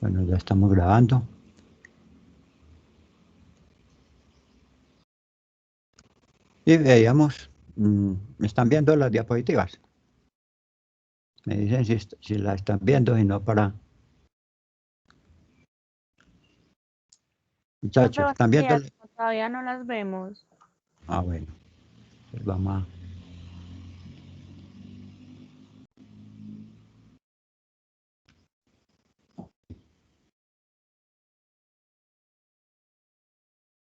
Bueno, ya estamos grabando. Y veíamos, ¿me están viendo las diapositivas? Me dicen si la están viendo y no para... Muchachos, ¿están viendo? Todavía no las vemos. Ah, bueno, pues vamos a...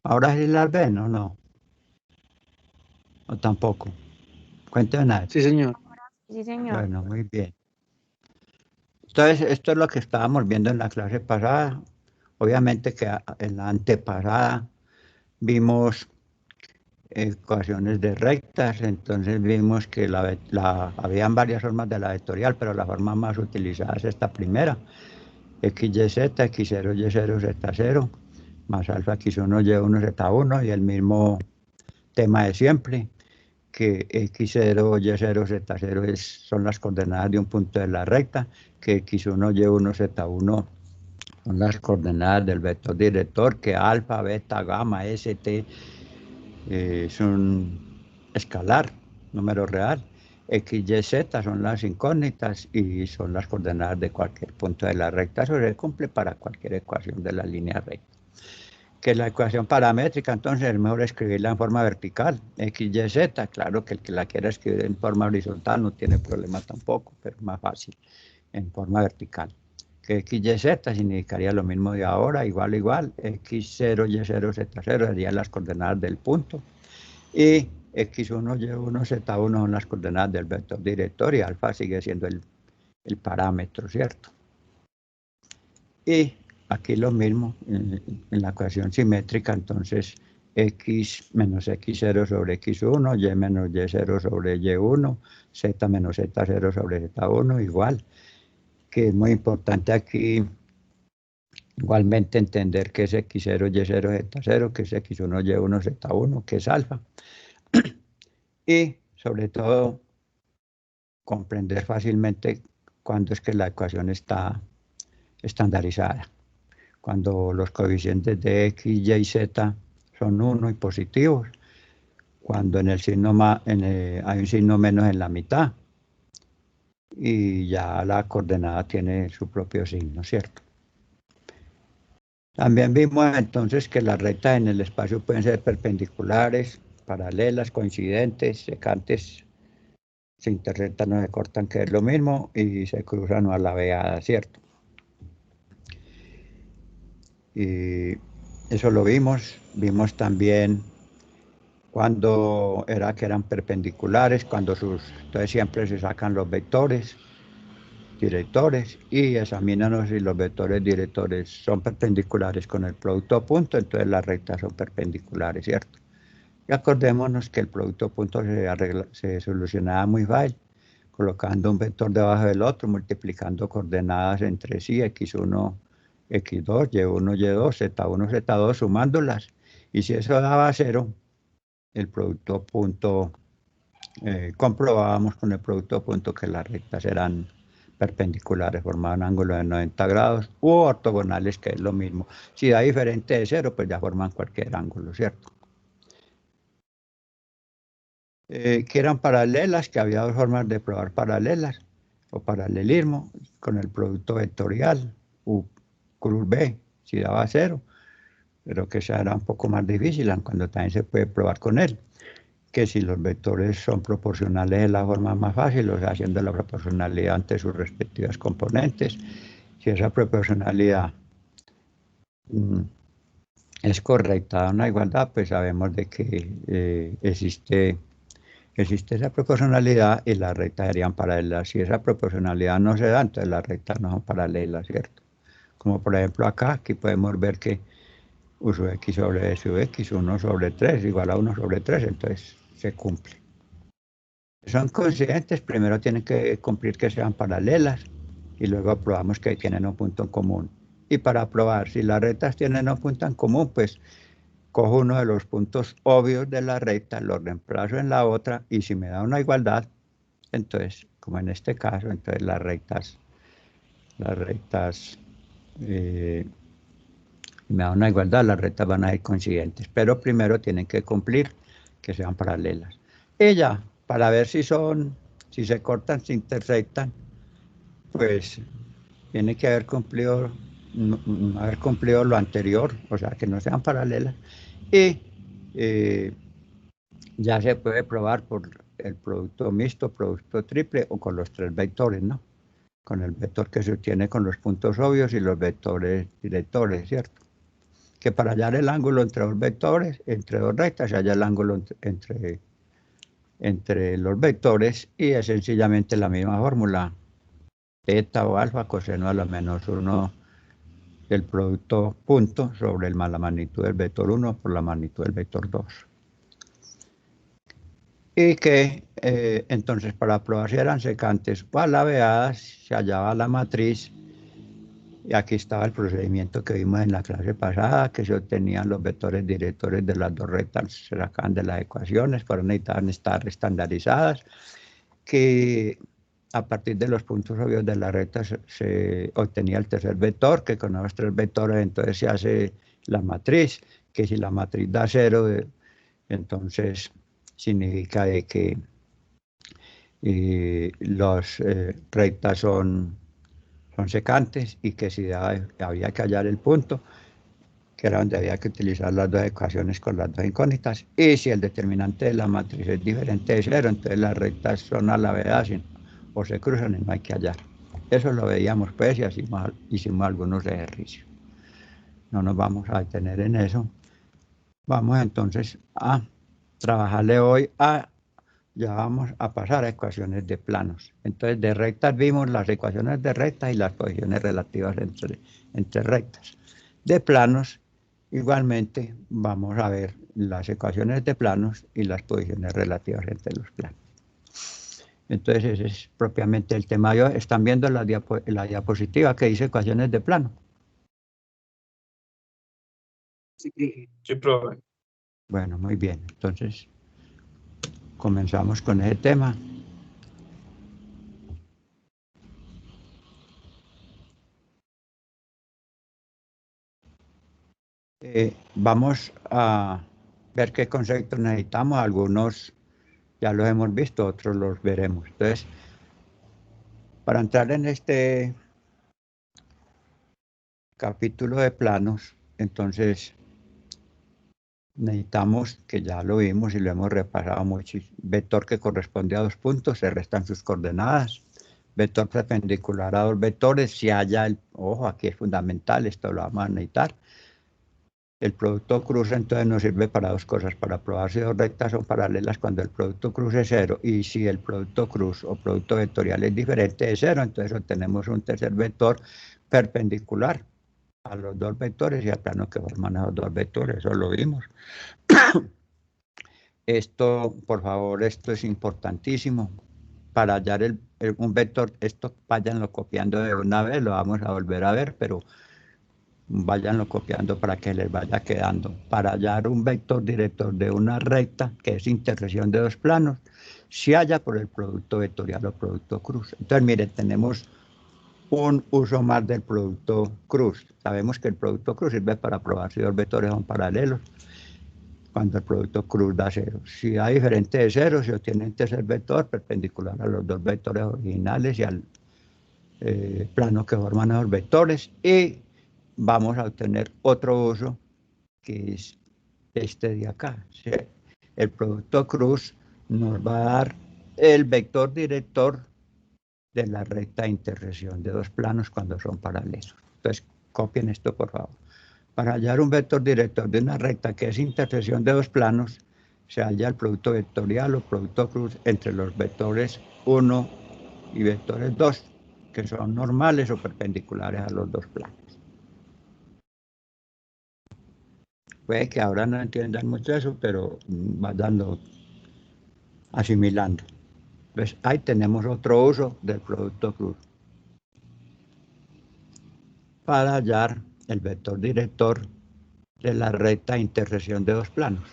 ¿Ahora sí las ven o no? ¿O tampoco? Cuéntenme nada. Sí, señor. Sí, señor. Bueno, muy bien. Entonces, esto es lo que estábamos viendo en la clase pasada. Obviamente que en la antepasada vimos ecuaciones de rectas, entonces vimos que habían varias formas de la vectorial, pero la forma más utilizada es esta primera, XYZ, X0, Y0, Z0, más alfa X1, Y1, Z1, y el mismo tema de siempre, que X0, Y0, Z0 son las coordenadas de un punto de la recta, que X1, Y1, Z1 son las coordenadas del vector director, que alfa, beta, gamma, ST es un escalar, número real. X, Y, Z son las incógnitas y son las coordenadas de cualquier punto de la recta. Eso se cumple para cualquier ecuación de la línea recta. Que la ecuación paramétrica, entonces es mejor escribirla en forma vertical. X, Y, Z, claro que el que la quiera escribir en forma horizontal no tiene problema tampoco, pero es más fácil en forma vertical. Que X, Y, Z significaría lo mismo de ahora, igual, X0, Y0, Z0 serían las coordenadas del punto. Y X1, Y1, Z1 son las coordenadas del vector director y alfa sigue siendo el parámetro, ¿cierto? Y aquí lo mismo, en la ecuación simétrica, entonces X menos X0 sobre X1, Y menos Y0 sobre Y1, Z menos Z0 sobre Z1, igual, que es muy importante aquí igualmente entender que es X0, Y0, Z0, que es X1, Y1, Z1, que es alfa. Y sobre todo comprender fácilmente cuándo es que la ecuación está estandarizada. Cuando los coeficientes de X, Y y Z son 1 y positivos, cuando en el signo hay un signo menos en la mitad y ya la coordenada tiene su propio signo, ¿cierto? También vimos entonces que las rectas en el espacio pueden ser perpendiculares, paralelas, coincidentes, secantes, se intersectan o se cortan, que es lo mismo, y se cruzan o a la veada, ¿cierto? Y eso lo vimos. Vimos también cuando era que eran perpendiculares, entonces siempre se sacan los vectores directores y examinan si los vectores directores son perpendiculares con el producto punto, entonces las rectas son perpendiculares, ¿cierto? Y acordémonos que el producto punto se solucionaba muy fácil, colocando un vector debajo del otro, multiplicando coordenadas entre sí, X1, X2, Y1, Y2, Z1, Z2, sumándolas. Y si eso daba 0, el producto punto, comprobábamos con el producto punto que las rectas eran perpendiculares, formaban ángulos de 90 grados u ortogonales, que es lo mismo. Si da diferente de 0, pues ya forman cualquier ángulo, ¿cierto? Que eran paralelas, que había dos formas de probar paralelas o paralelismo con el producto vectorial U cruz B, si daba 0, pero que esa era un poco más difícil, cuando también se puede probar con él, que si los vectores son proporcionales es la forma más fácil, o sea, haciendo la proporcionalidad ante sus respectivas componentes. Si esa proporcionalidad es correcta a una igualdad, pues sabemos de que existe esa proporcionalidad y las rectas serían paralelas. Si esa proporcionalidad no se da, entonces las rectas no son paralelas, ¿cierto? Como por ejemplo acá, aquí podemos ver que U sub X sobre E sub X, 1 sobre 3 igual a 1 sobre 3, entonces se cumple. Son coincidentes, primero tienen que cumplir que sean paralelas y luego probamos que tienen un punto en común. Y para probar si las rectas tienen un punto en común, pues cojo uno de los puntos obvios de la recta, lo reemplazo en la otra y si me da una igualdad, entonces, como en este caso, entonces las rectas me da una igualdad, las rectas van a ir coincidentes, pero primero tienen que cumplir que sean paralelas. Y ya, para ver si se cortan, se intersectan, pues tiene que haber cumplido lo anterior, o sea, que no sean paralelas, y ya se puede probar por el producto mixto, producto triple o con los tres vectores, ¿no? Con el vector que se obtiene con los puntos obvios y los vectores directores, ¿cierto? Que para hallar el ángulo entre dos vectores, entre dos rectas, se halla el ángulo entre los vectores y es sencillamente la misma fórmula, teta o alfa coseno a la menos 1 del producto punto sobre la magnitud del vector 1 por la magnitud del vector 2. Y que entonces para probar si eran secantes o alabeadas se hallaba la matriz y aquí estaba el procedimiento que vimos en la clase pasada, que se obtenían los vectores directores de las dos rectas, se sacaban de las ecuaciones, pero necesitaban estar estandarizadas, que a partir de los puntos obvios de la recta se obtenía el tercer vector, que con los tres vectores entonces se hace la matriz, que si la matriz da 0, entonces significa de que las rectas son secantes y que si había que hallar el punto, que era donde había que utilizar las dos ecuaciones con las dos incógnitas, y si el determinante de la matriz es diferente de 0, entonces las rectas son a la vez o se cruzan y no hay que hallar. Eso lo veíamos pues y hicimos algunos ejercicios. No nos vamos a detener en eso. Vamos entonces a trabajarle hoy ya vamos a pasar a ecuaciones de planos. Entonces, de rectas vimos las ecuaciones de rectas y las posiciones relativas entre rectas. De planos, igualmente, vamos a ver las ecuaciones de planos y las posiciones relativas entre los planos. Entonces, ese es propiamente el tema de hoy. Están viendo la diapositiva que dice ecuaciones de plano. Sí, profe. Bueno, muy bien. Entonces, comenzamos con ese tema. Vamos a ver qué conceptos necesitamos. Algunos ya los hemos visto, otros los veremos. Entonces, para entrar en este capítulo de planos, entonces necesitamos, que ya lo vimos y lo hemos repasado mucho, vector que corresponde a dos puntos, se restan sus coordenadas. Vector perpendicular a dos vectores, si haya ojo, aquí es fundamental, esto lo vamos a necesitar. El producto cruz entonces nos sirve para dos cosas, para probar si dos rectas son paralelas cuando el producto cruz es 0 y si el producto cruz o producto vectorial es diferente de 0, entonces obtenemos un tercer vector perpendicular a los dos vectores y al plano que forman esos dos vectores, eso lo vimos. Esto, por favor, esto es importantísimo. Para hallar un vector, esto váyanlo copiando de una vez, lo vamos a volver a ver, pero váyanlo copiando para que les vaya quedando. Para hallar un vector director de una recta, que es intersección de dos planos, se halla por el producto vectorial o producto cruz. Entonces, miren, tenemos un uso más del producto cruz. Sabemos que el producto cruz sirve para probar si dos vectores son paralelos, cuando el producto cruz da 0. Si da diferente de 0, se obtiene un tercer vector perpendicular a los dos vectores originales y al plano que forman esos vectores, y vamos a obtener otro uso que es este de acá. ¿Sí? El producto cruz nos va a dar el vector director de la recta intersección de dos planos cuando son paralelos. Entonces, copien esto, por favor. Para hallar un vector director de una recta que es intersección de dos planos, se halla el producto vectorial o producto cruz entre los vectores 1 y vectores 2, que son normales o perpendiculares a los dos planos. Puede que ahora no entiendan mucho eso, pero vayan asimilando. Pues ahí tenemos otro uso del producto cruz para hallar el vector director de la recta intersección de dos planos.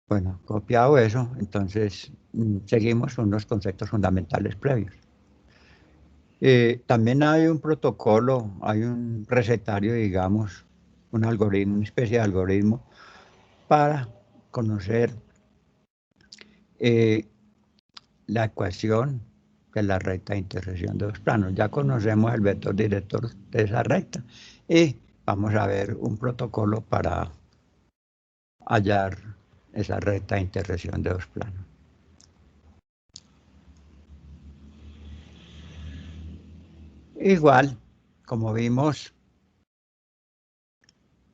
Bueno, copiado eso, entonces seguimos unos conceptos fundamentales previos. También hay un protocolo, hay un recetario, digamos, un algoritmo, una especie de algoritmo para conocer la ecuación de la recta de intersección de dos planos. Ya conocemos el vector director de esa recta y vamos a ver un protocolo para hallar esa recta de intersección de dos planos. Igual, como vimos,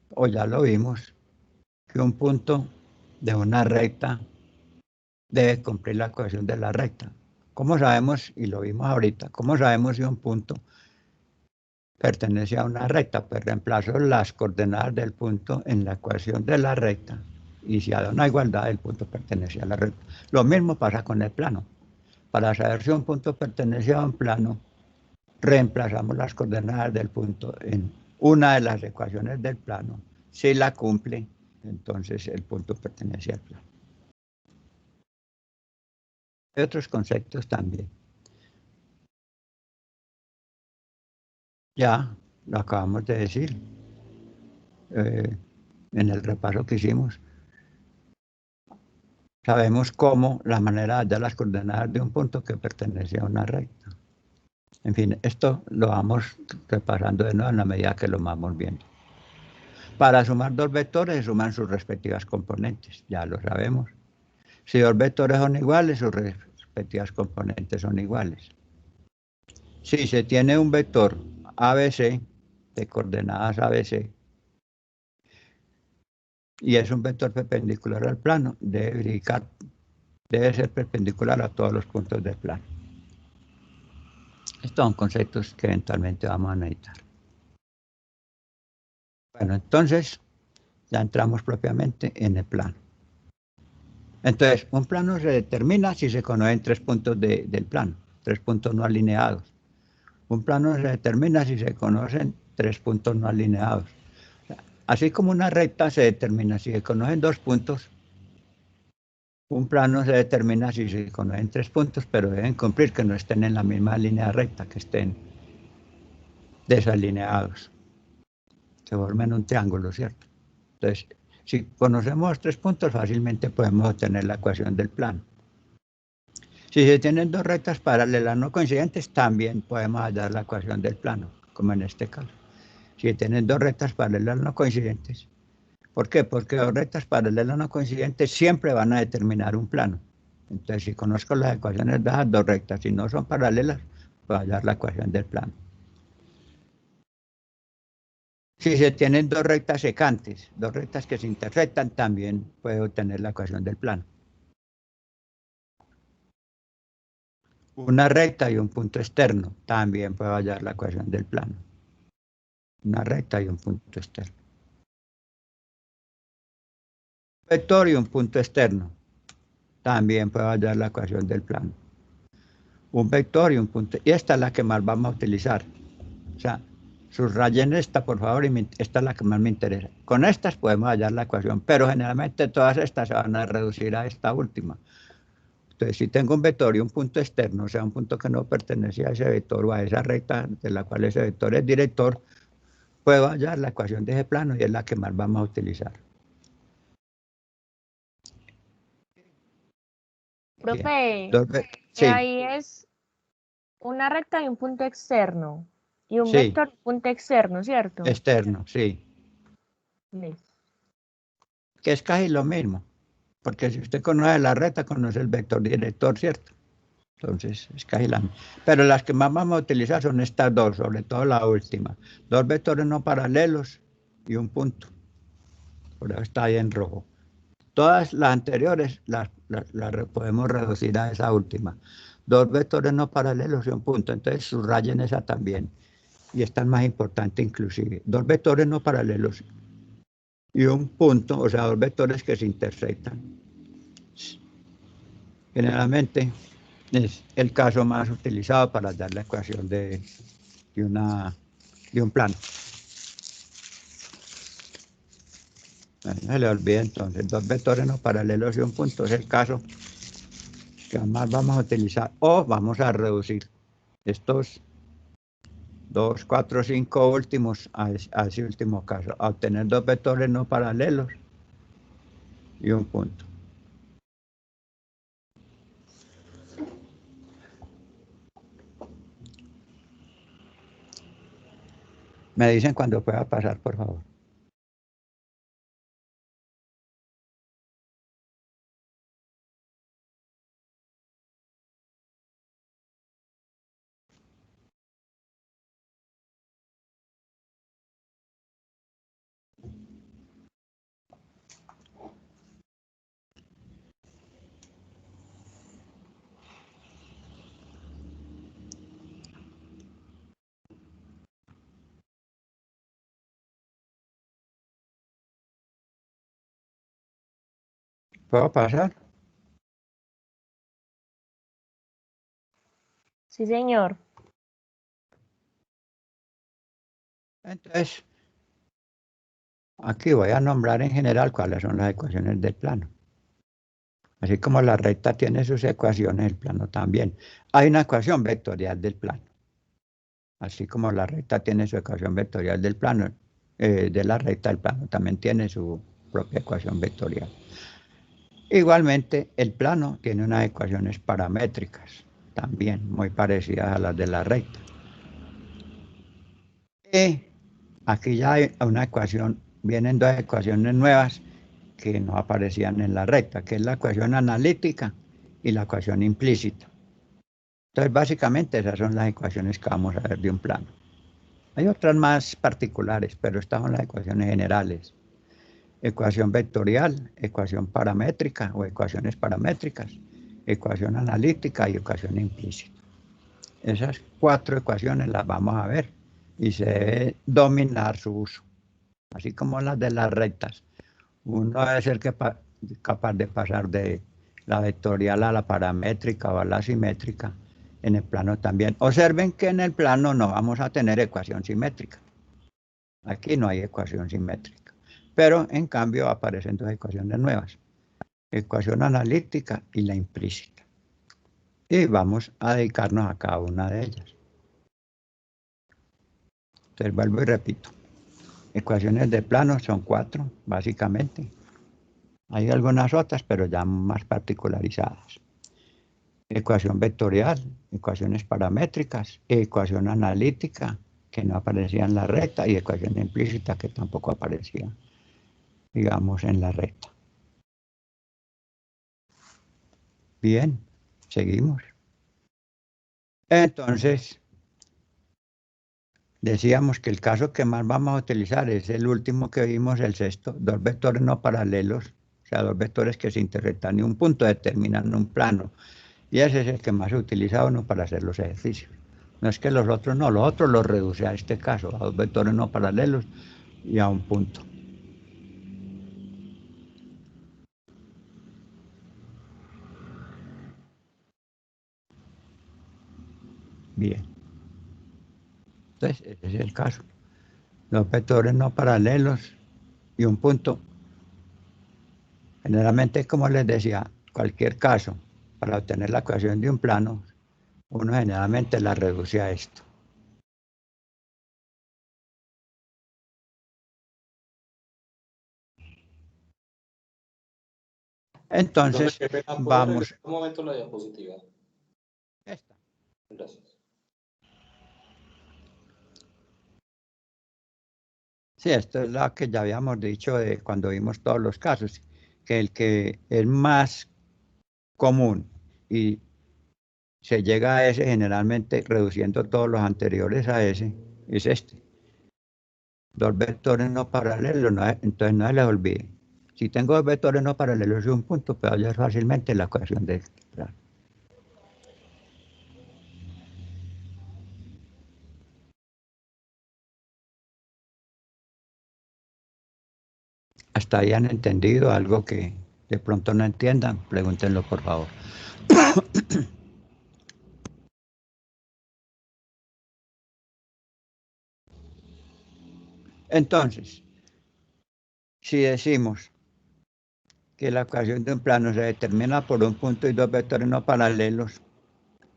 o ya lo vimos, que un punto de una recta debe cumplir la ecuación de la recta. ¿Cómo sabemos, y lo vimos ahorita, cómo sabemos si un punto pertenece a una recta? Pues reemplazo las coordenadas del punto en la ecuación de la recta y si da una igualdad, el punto pertenece a la recta. Lo mismo pasa con el plano. Para saber si un punto pertenece a un plano, reemplazamos las coordenadas del punto en una de las ecuaciones del plano. Si la cumple, entonces el punto pertenece al plano. Hay otros conceptos también. Ya lo acabamos de decir en el repaso que hicimos. Sabemos cómo la manera de hallar las coordenadas de un punto que pertenece a una recta. En fin, esto lo vamos repasando de nuevo en la medida que lo vamos viendo. Para sumar dos vectores se suman sus respectivas componentes, ya lo sabemos. Si dos vectores son iguales, sus respectivas componentes son iguales. Si se tiene un vector ABC de coordenadas ABC y es un vector perpendicular al plano, debe ser perpendicular a todos los puntos del plano. Estos son conceptos que eventualmente vamos a necesitar. Bueno, entonces ya entramos propiamente en el plano. Entonces, un plano se determina si se conocen tres puntos del plano, tres puntos no alineados. Un plano se determina si se conocen tres puntos no alineados. Así como una recta se determina si se conocen dos puntos, un plano se determina si se conocen tres puntos, pero deben cumplir que no estén en la misma línea recta, que estén desalineados. Se forman un triángulo, ¿cierto? Entonces, si conocemos tres puntos, fácilmente podemos obtener la ecuación del plano. Si se tienen dos rectas paralelas no coincidentes, también podemos hallar la ecuación del plano, como en este caso. Si tienen dos rectas paralelas no coincidentes. ¿Por qué? Porque dos rectas paralelas no coincidentes siempre van a determinar un plano. Entonces, si conozco las ecuaciones de esas dos rectas, si no son paralelas, puedo hallar la ecuación del plano. Si se tienen dos rectas secantes, dos rectas que se intersectan, también puedo obtener la ecuación del plano. Una recta y un punto externo, también puedo hallar la ecuación del plano. Una recta y un punto externo. Un vector y un punto externo, también puedo hallar la ecuación del plano. Un vector y un punto, y esta es la que más vamos a utilizar. O sea, subrayen esta, por favor, y esta es la que más me interesa. Con estas podemos hallar la ecuación, pero generalmente todas estas se van a reducir a esta última. Entonces, si tengo un vector y un punto externo, o sea, un punto que no pertenece a ese vector o a esa recta de la cual ese vector es director, puedo hallar la ecuación de ese plano y es la que más vamos a utilizar. Profe, Sí, ahí es una recta y un punto externo. Y un sí, vector y un punto externo, ¿cierto? externo, sí. Listo. Que es casi lo mismo. Porque si usted conoce la recta, conoce el vector director, ¿cierto? Entonces, es casi la misma. Pero las que más vamos a utilizar son estas dos, sobre todo la última. Dos vectores no paralelos y un punto. Por eso está ahí en rojo. Todas las anteriores las podemos reducir a esa última. Dos vectores no paralelos y un punto. Entonces, subrayen esa también. Y esta es más importante inclusive. Dos vectores no paralelos y un punto, o sea, dos vectores que se intersectan. Generalmente es el caso más utilizado para dar la ecuación de un plano. No se le olvide entonces, dos vectores no paralelos y un punto es el caso que más vamos a utilizar, o vamos a reducir estos 2, 4, 5 últimos a ese último caso, a obtener dos vectores no paralelos y un punto. Me dicen cuando pueda pasar, por favor. ¿Puedo pasar? Sí, señor. Entonces, aquí voy a nombrar en general cuáles son las ecuaciones del plano. Así como la recta tiene sus ecuaciones, el plano también. Hay una ecuación vectorial del plano. Así como la recta tiene su ecuación vectorial del plano, de la recta, el plano también tiene su propia ecuación vectorial. Igualmente, el plano tiene unas ecuaciones paramétricas, también muy parecidas a las de la recta. Y aquí ya hay una ecuación, vienen dos ecuaciones nuevas que no aparecían en la recta, que es la ecuación analítica y la ecuación implícita. Entonces, básicamente esas son las ecuaciones que vamos a ver de un plano. Hay otras más particulares, pero estas son las ecuaciones generales. Ecuación vectorial, ecuación paramétrica o ecuaciones paramétricas, ecuación analítica y ecuación implícita. Esas cuatro ecuaciones las vamos a ver y se debe dominar su uso, así como las de las rectas. Uno debe ser capaz de pasar de la vectorial a la paramétrica o a la simétrica. En el plano también. Observen que en el plano no vamos a tener ecuación simétrica. Aquí no hay ecuación simétrica. Pero en cambio aparecen dos ecuaciones nuevas. Ecuación analítica y la implícita. Y vamos a dedicarnos a cada una de ellas. Entonces vuelvo y repito. Ecuaciones de plano son 4, básicamente. Hay algunas otras, pero ya más particularizadas. Ecuación vectorial, ecuaciones paramétricas, ecuación analítica, que no aparecía en la recta, y ecuación implícita, que tampoco aparecía, digamos, en la recta. Bien, seguimos. Entonces, decíamos que el caso que más vamos a utilizar es el último que vimos, el sexto, dos vectores no paralelos, o sea, dos vectores que se intersectan y un punto determinan un plano. Y ese es el que más se utiliza uno para hacer los ejercicios. No es que los otros no, los otros los reduce a este caso, a dos vectores no paralelos y a un punto. Bien. Entonces, ese es el caso. Dos vectores no paralelos y un punto. Generalmente, como les decía, cualquier caso, para obtener la ecuación de un plano, uno generalmente la reduce a esto. Entonces, vamos. Un momento la diapositiva. Esta. Gracias. Sí, esto es lo que ya habíamos dicho de cuando vimos todos los casos, que el que es más común y se llega a ese generalmente reduciendo todos los anteriores a ese, es este. Dos vectores no paralelos, entonces no se les olvide. Si tengo dos vectores no paralelos y un punto, puedo hallar fácilmente la ecuación de este plano. ¿Hasta ahí han entendido algo que de pronto no entiendan? Pregúntenlo, por favor. Entonces, si decimos que la ecuación de un plano se determina por un punto y dos vectores no paralelos,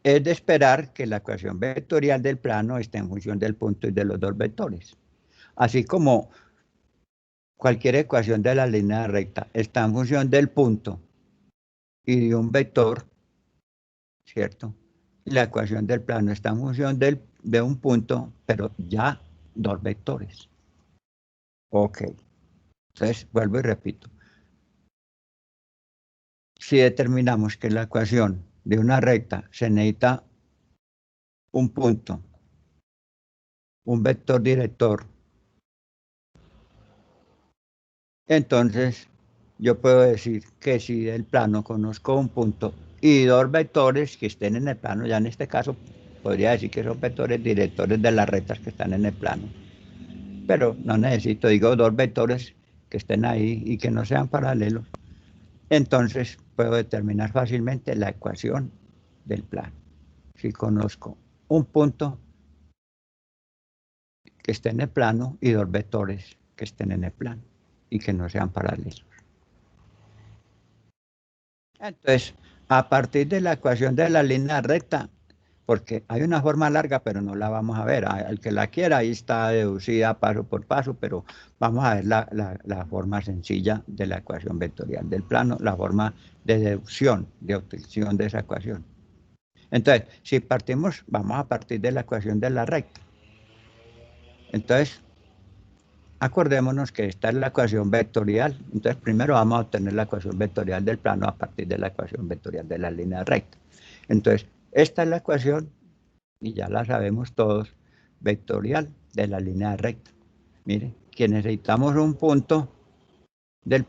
es de esperar que la ecuación vectorial del plano esté en función del punto y de los dos vectores. Así como cualquier ecuación de la línea recta está en función del punto y de un vector, ¿cierto? La ecuación del plano está en función de un punto, pero ya dos vectores. Ok. Entonces, vuelvo y repito. Si determinamos que la ecuación de una recta se necesita un punto, un vector director, entonces yo puedo decir que si del plano conozco un punto y dos vectores que estén en el plano, ya en este caso podría decir que son vectores directores de las rectas que están en el plano, pero no necesito, digo, dos vectores que estén ahí y que no sean paralelos, entonces puedo determinar fácilmente la ecuación del plano. Si conozco un punto que esté en el plano y dos vectores que estén en el plano y que no sean paralelos. Entonces, a partir de la ecuación de la línea recta, porque hay una forma larga, pero no la vamos a ver. Al que la quiera, ahí está deducida paso por paso, pero vamos a ver la forma sencilla de la ecuación vectorial del plano, la forma de deducción, de obtención de esa ecuación. Entonces, si partimos, vamos a partir de la ecuación de la recta. Entonces, acordémonos que esta es la ecuación vectorial. Entonces, primero vamos a obtener la ecuación vectorial del plano a partir de la ecuación vectorial de la línea recta. Entonces, esta es la ecuación, y ya la sabemos todos, vectorial de la línea recta. Mire, que necesitamos un punto de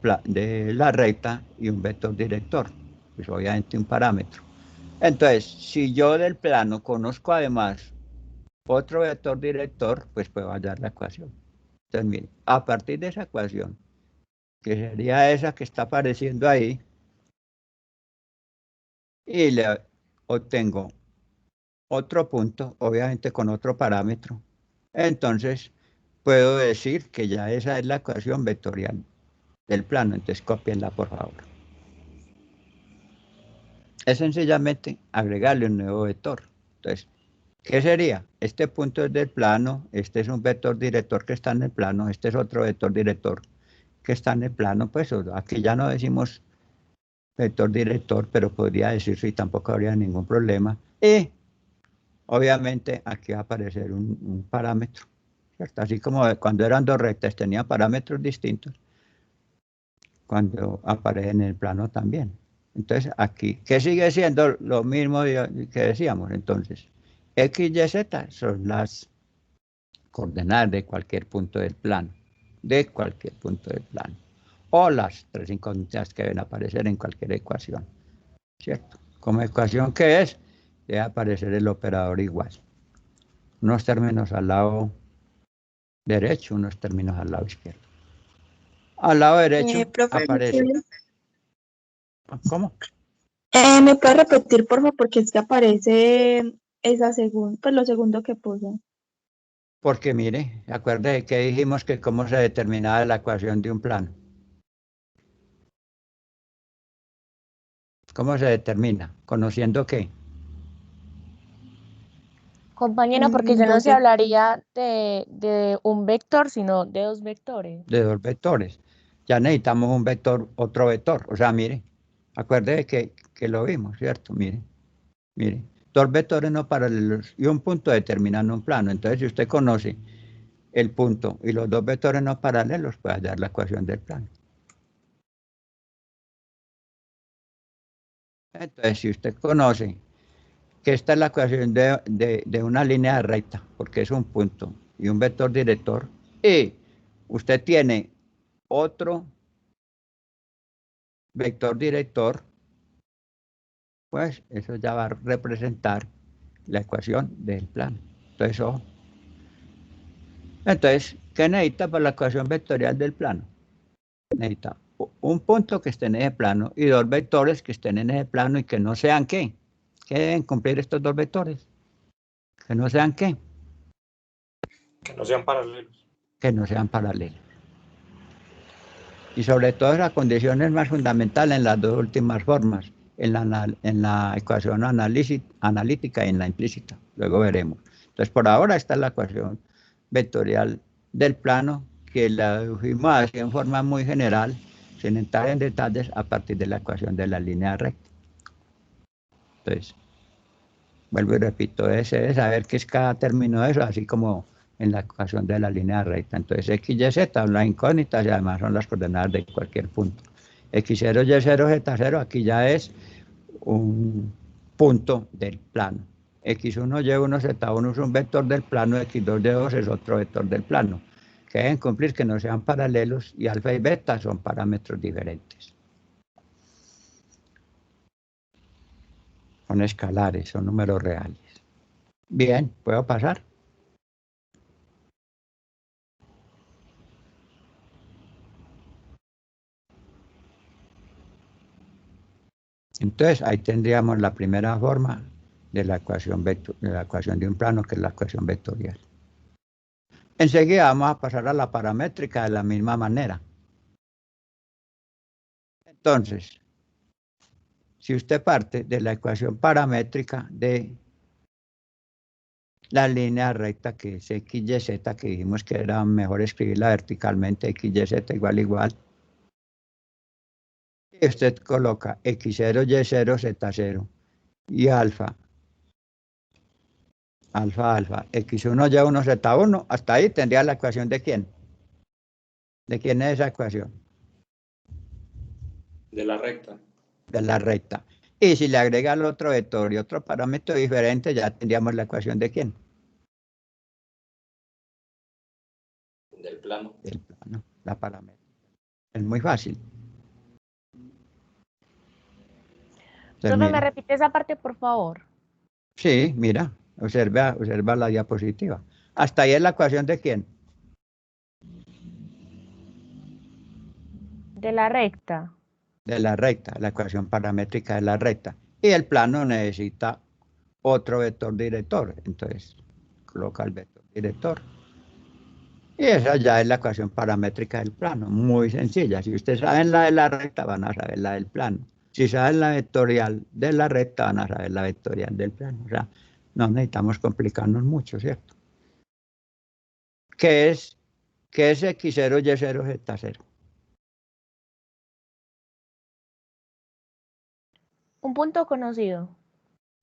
la recta y un vector director, pues obviamente un parámetro. Entonces, si yo del plano conozco además otro vector director, pues puedo hallar la ecuación. Entonces, mire, a partir de esa ecuación, que sería esa que está apareciendo ahí, y le obtengo otro punto, obviamente con otro parámetro, entonces puedo decir que ya esa es la ecuación vectorial del plano. Entonces, cópienla, por favor. Es sencillamente agregarle un nuevo vector. Entonces, ¿qué sería? Este punto es del plano, este es un vector director que está en el plano, este es otro vector director que está en el plano, pues aquí ya no decimos vector director, pero podría decirse y tampoco habría ningún problema. Y obviamente aquí va a aparecer un parámetro, ¿cierto? Así como cuando eran dos rectas tenían parámetros distintos, cuando aparece en el plano también. Entonces aquí, ¿qué sigue siendo? Lo mismo que decíamos. Entonces, X, Y, Z son las coordenadas de cualquier punto del plano, de cualquier punto del plano, o las tres incógnitas que deben aparecer en cualquier ecuación, ¿cierto? Como ecuación que es, debe aparecer el operador igual. Unos términos al lado derecho, unos términos al lado izquierdo. Al lado derecho Profe, aparece. ¿Cómo? ¿me puede repetir, por favor? Porque es que aparece esa segunda, pues lo segundo que puso. Porque mire, acuérdese que dijimos que cómo se determinaba la ecuación de un plano. ¿Cómo se determina? ¿Conociendo qué? Compañera, porque ya no Dos se hablaría de un vector, sino de dos vectores. De dos vectores. Ya necesitamos un vector, otro vector. O sea, mire, acuérdese que lo vimos, ¿cierto? Mire, mire. Dos vectores no paralelos y un punto determinan un plano. Entonces, si usted conoce el punto y los dos vectores no paralelos, puede hallar la ecuación del plano. Entonces, si usted conoce que esta es la ecuación de una línea recta, porque es un punto y un vector director, y usted tiene otro vector director, pues eso ya va a representar la ecuación del plano. Entonces, ojo. Entonces, ¿qué necesita para la ecuación vectorial del plano? Necesita un punto que esté en ese plano y dos vectores que estén en ese plano y que no sean ¿qué? ¿Qué deben cumplir estos dos vectores? Que no sean ¿qué? Que no sean paralelos. Que no sean paralelos. Y sobre todo la condición es más fundamental en las dos últimas formas, en la ecuación analítica y en la implícita. Luego veremos. Entonces, por ahora está la ecuación vectorial del plano, que la dedujimos así en forma muy general, sin entrar en detalles, a partir de la ecuación de la línea recta. Entonces, vuelvo y repito, ese es saber qué es cada término de eso, así como en la ecuación de la línea recta. Entonces, x, y, z son las incógnitas y además son las coordenadas de cualquier punto. x0, y0, z0, aquí ya es un punto del plano. x1, y1, z1 es un vector del plano, x2, y2 es otro vector del plano. Que deben cumplir que no sean paralelos y alfa y beta son parámetros diferentes. Son escalares, son números reales. Bien, ¿puedo pasar? Entonces, ahí tendríamos la primera forma de la ecuación de un plano, que es la ecuación vectorial. Enseguida vamos a pasar a la paramétrica de la misma manera. Entonces, si usted parte de la ecuación paramétrica de la línea recta, que es x, y, z, que dijimos que era mejor escribirla verticalmente, x, y, z igual, y usted coloca x0, y0, z0 y alfa, x1, y1, z1, hasta ahí tendría la ecuación de ¿quién? ¿De quién es esa ecuación? De la recta. De la recta. Y si le agrega el otro vector y otro parámetro diferente, ya tendríamos la ecuación de ¿quién? Del plano. Del plano, la paramétrica. Es muy fácil. Profe, Mira. ¿me repite esa parte, por favor? Sí, mira, observa la diapositiva. Hasta ahí es la ecuación de ¿quién? De la recta. De la recta, la ecuación paramétrica de la recta. Y el plano necesita otro vector director. Entonces, coloca el vector director. Y esa ya es la ecuación paramétrica del plano. Muy sencilla. Si ustedes saben la de la recta, van a saber la del plano. Si saben la vectorial de la recta, van a saber la vectorial del plano. O sea, no necesitamos complicarnos mucho, ¿cierto? ¿Qué es x0, y0, z0? Un punto conocido.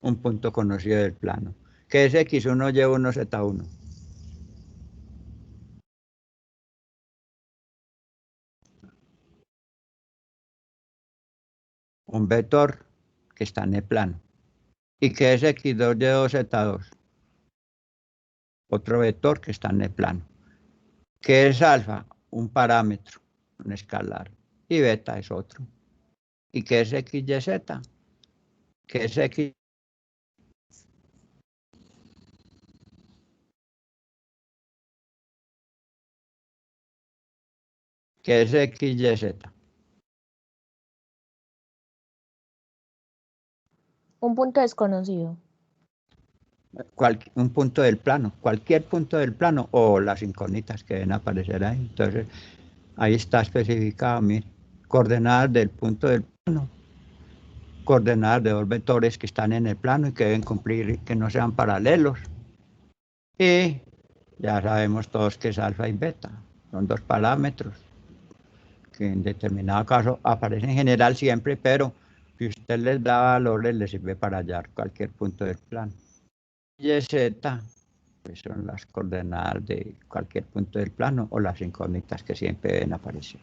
Un punto conocido del plano. ¿Qué es x1, y1, z1? Un vector que está en el plano. ¿Y qué es x2, y2, z2? Otro vector que está en el plano. ¿Qué es alfa? Un parámetro, un escalar. Y beta es otro. ¿Y qué es x, y, z? ¿Qué es x? ¿Qué es x, y, z? Un punto desconocido. Un punto del plano, cualquier punto del plano o las incógnitas que deben aparecer ahí. Entonces, ahí está especificado, mire, coordenadas del punto del plano, coordenadas de dos vectores que están en el plano y que deben cumplir, que no sean paralelos. Y ya sabemos todos que es alfa y beta, son dos parámetros que en determinado caso aparecen en general siempre, pero si usted les da valores, les sirve para hallar cualquier punto del plano. Y z, pues son las coordenadas de cualquier punto del plano o las incógnitas que siempre deben aparecer.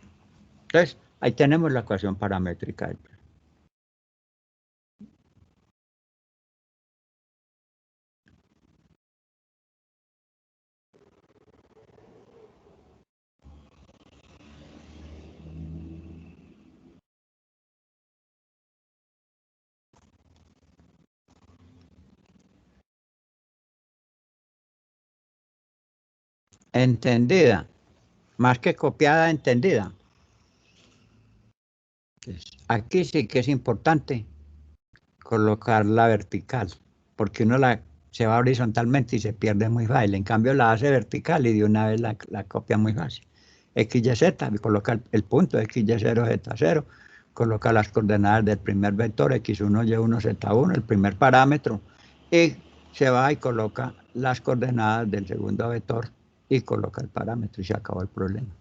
Entonces, ahí tenemos la ecuación paramétrica del plano. Entendida, más que copiada, entendida. Entonces, aquí sí que es importante colocarla vertical, porque uno se va horizontalmente y se pierde muy fácil. En cambio, la hace vertical y de una vez la copia muy fácil. X, Y, Z, coloca el punto X, Y, 0, Z, 0, coloca las coordenadas del primer vector X1, Y1, Z1, el primer parámetro, y se va y coloca las coordenadas del segundo vector y coloca el parámetro y se acabó el problema.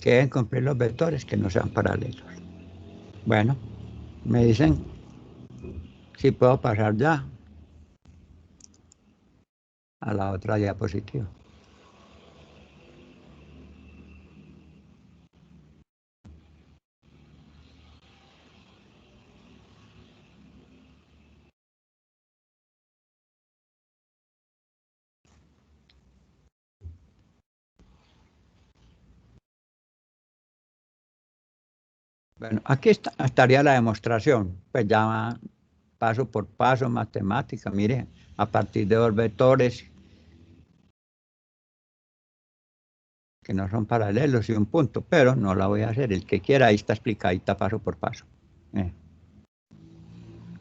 Que deben cumplir los vectores que no sean paralelos. Bueno, me dicen si puedo pasar ya a la otra diapositiva. Bueno, aquí estaría la demostración, pues ya paso por paso, matemática, mire, a partir de dos vectores que no son paralelos y un punto, pero no la voy a hacer, el que quiera, ahí está explicadita paso por paso.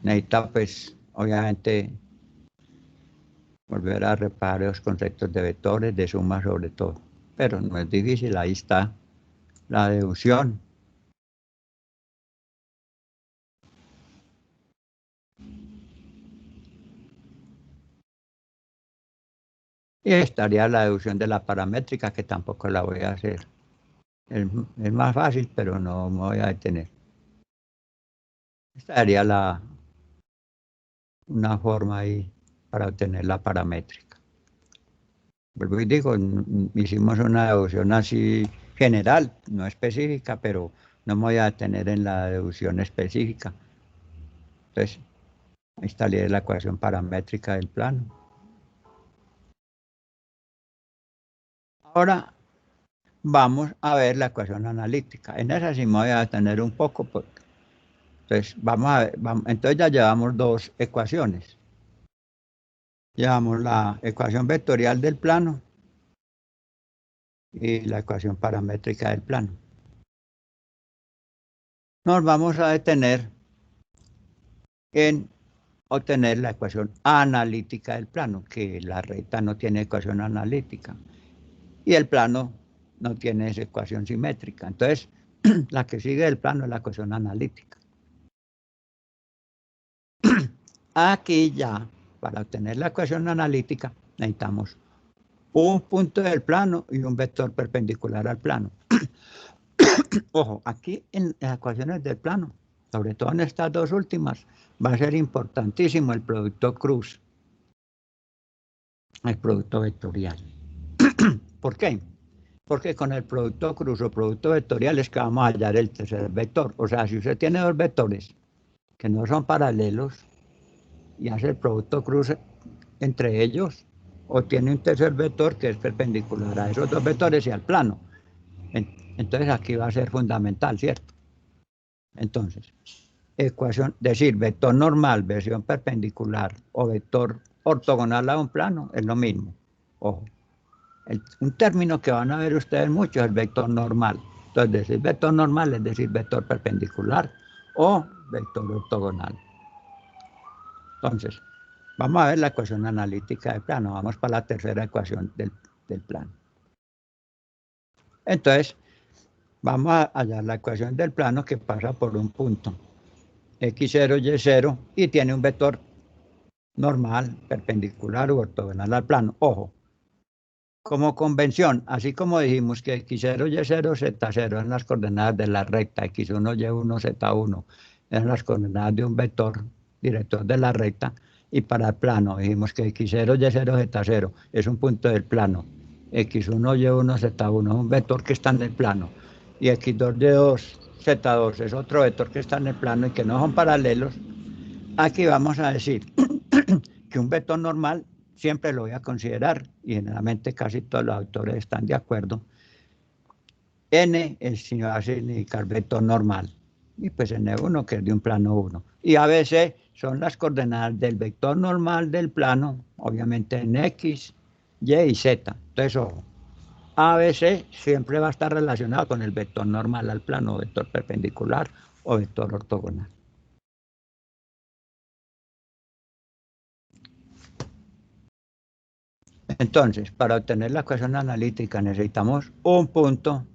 Necesita, pues, obviamente, volver a repasar los conceptos de vectores, de suma sobre todo, pero no es difícil, ahí está la deducción. Y estaría la deducción de la paramétrica, que tampoco la voy a hacer. Es más fácil, pero no me voy a detener. Esta sería una forma ahí para obtener la paramétrica. Vuelvo y digo, hicimos una deducción así general, no específica, pero no me voy a detener en la deducción específica. Entonces, ahí estaría la ecuación paramétrica del plano. Ahora vamos a ver la ecuación analítica. En esa sí me voy a detener un poco, porque entonces vamos a ver, entonces ya llevamos dos ecuaciones. Llevamos la ecuación vectorial del plano y la ecuación paramétrica del plano. Nos vamos a detener en obtener la ecuación analítica del plano, que la recta no tiene ecuación analítica y el plano no tiene esa ecuación simétrica. Entonces, la que sigue del plano es la ecuación analítica. Aquí ya, para obtener la ecuación analítica, necesitamos un punto del plano y un vector perpendicular al plano. Ojo, aquí en las ecuaciones del plano, sobre todo en estas dos últimas, va a ser importantísimo el producto cruz, el producto vectorial. ¿Por qué? Porque con el producto cruz o producto vectorial es que vamos a hallar el tercer vector. O sea, si usted tiene dos vectores que no son paralelos y hace el producto cruz entre ellos, o tiene un tercer vector que es perpendicular a esos dos vectores y al plano. Entonces aquí va a ser fundamental, ¿cierto? Entonces, ecuación, decir vector normal, versión perpendicular o vector ortogonal a un plano es lo mismo. Ojo, un término que van a ver ustedes mucho es el vector normal. Entonces, decir vector normal es decir vector perpendicular o vector ortogonal. Entonces, vamos a ver la ecuación analítica del plano. Vamos para la tercera ecuación del plano. Entonces, vamos a hallar la ecuación del plano que pasa por un punto x0, y0 y tiene un vector normal, perpendicular u ortogonal al plano. Ojo, como convención, así como dijimos que x0, y0, z0 eran las coordenadas de la recta, x1, y1, z1 eran las coordenadas de un vector director de la recta, y para el plano dijimos que x0, y0, z0 es un punto del plano, x1, y1, z1 es un vector que está en el plano, y x2, y2, z2 es otro vector que está en el plano y que no son paralelos. Aquí vamos a decir que un vector normal siempre lo voy a considerar, y generalmente casi todos los autores están de acuerdo. N va a significar vector normal, y pues N1 que es de un plano 1. Y ABC son las coordenadas del vector normal del plano, obviamente en X, Y y Z. Entonces, ojo, ABC siempre va a estar relacionado con el vector normal al plano, vector perpendicular o vector ortogonal. Entonces, para obtener la ecuación analítica necesitamos un punto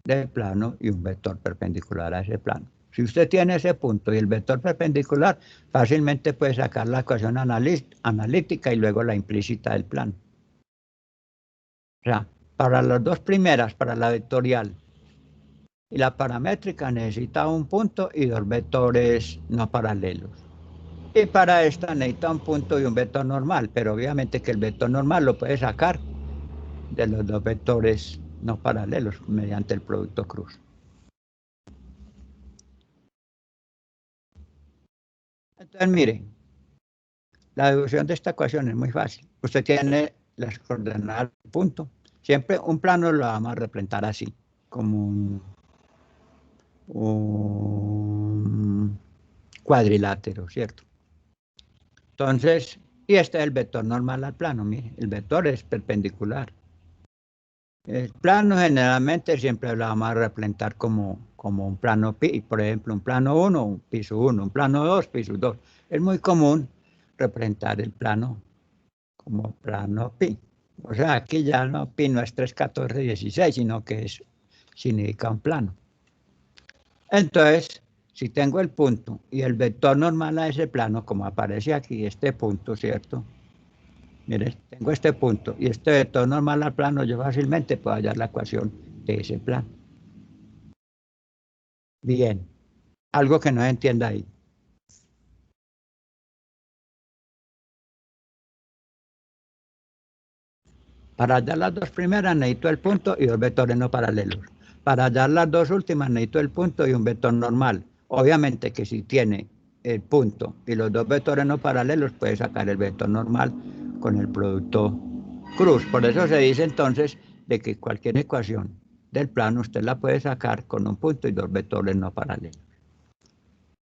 del plano y un vector perpendicular a ese plano. Si usted tiene ese punto y el vector perpendicular, fácilmente puede sacar la ecuación analítica y luego la implícita del plano. O sea, para las dos primeras, para la vectorial y la paramétrica, necesita un punto y dos vectores no paralelos. Y para esta necesita un punto y un vector normal, pero obviamente que el vector normal lo puede sacar de los dos vectores no paralelos mediante el producto cruz. Entonces, miren, la deducción de esta ecuación es muy fácil. Usted tiene las coordenadas del punto. Siempre un plano lo vamos a representar así, como un cuadrilátero, ¿cierto? Entonces, y este es el vector normal al plano. Mire, el vector es perpendicular. El plano generalmente siempre lo vamos a representar como un plano pi, por ejemplo, un plano 1, un piso 1, un plano 2, piso 2. Es muy común representar el plano como plano pi. O sea, aquí ya no pi no es 3, 14, 16, sino que significa un plano. Entonces, si tengo el punto y el vector normal a ese plano, como aparece aquí, este punto, ¿cierto? Mire, tengo este punto y este vector normal al plano, yo fácilmente puedo hallar la ecuación de ese plano. Bien, algo que no se entienda ahí. Para hallar las dos primeras necesito el punto y dos vectores no paralelos. Para hallar las dos últimas necesito el punto y un vector normal. Obviamente que si tiene el punto y los dos vectores no paralelos, puede sacar el vector normal con el producto cruz. Por eso se dice entonces de que cualquier ecuación del plano usted la puede sacar con un punto y dos vectores no paralelos.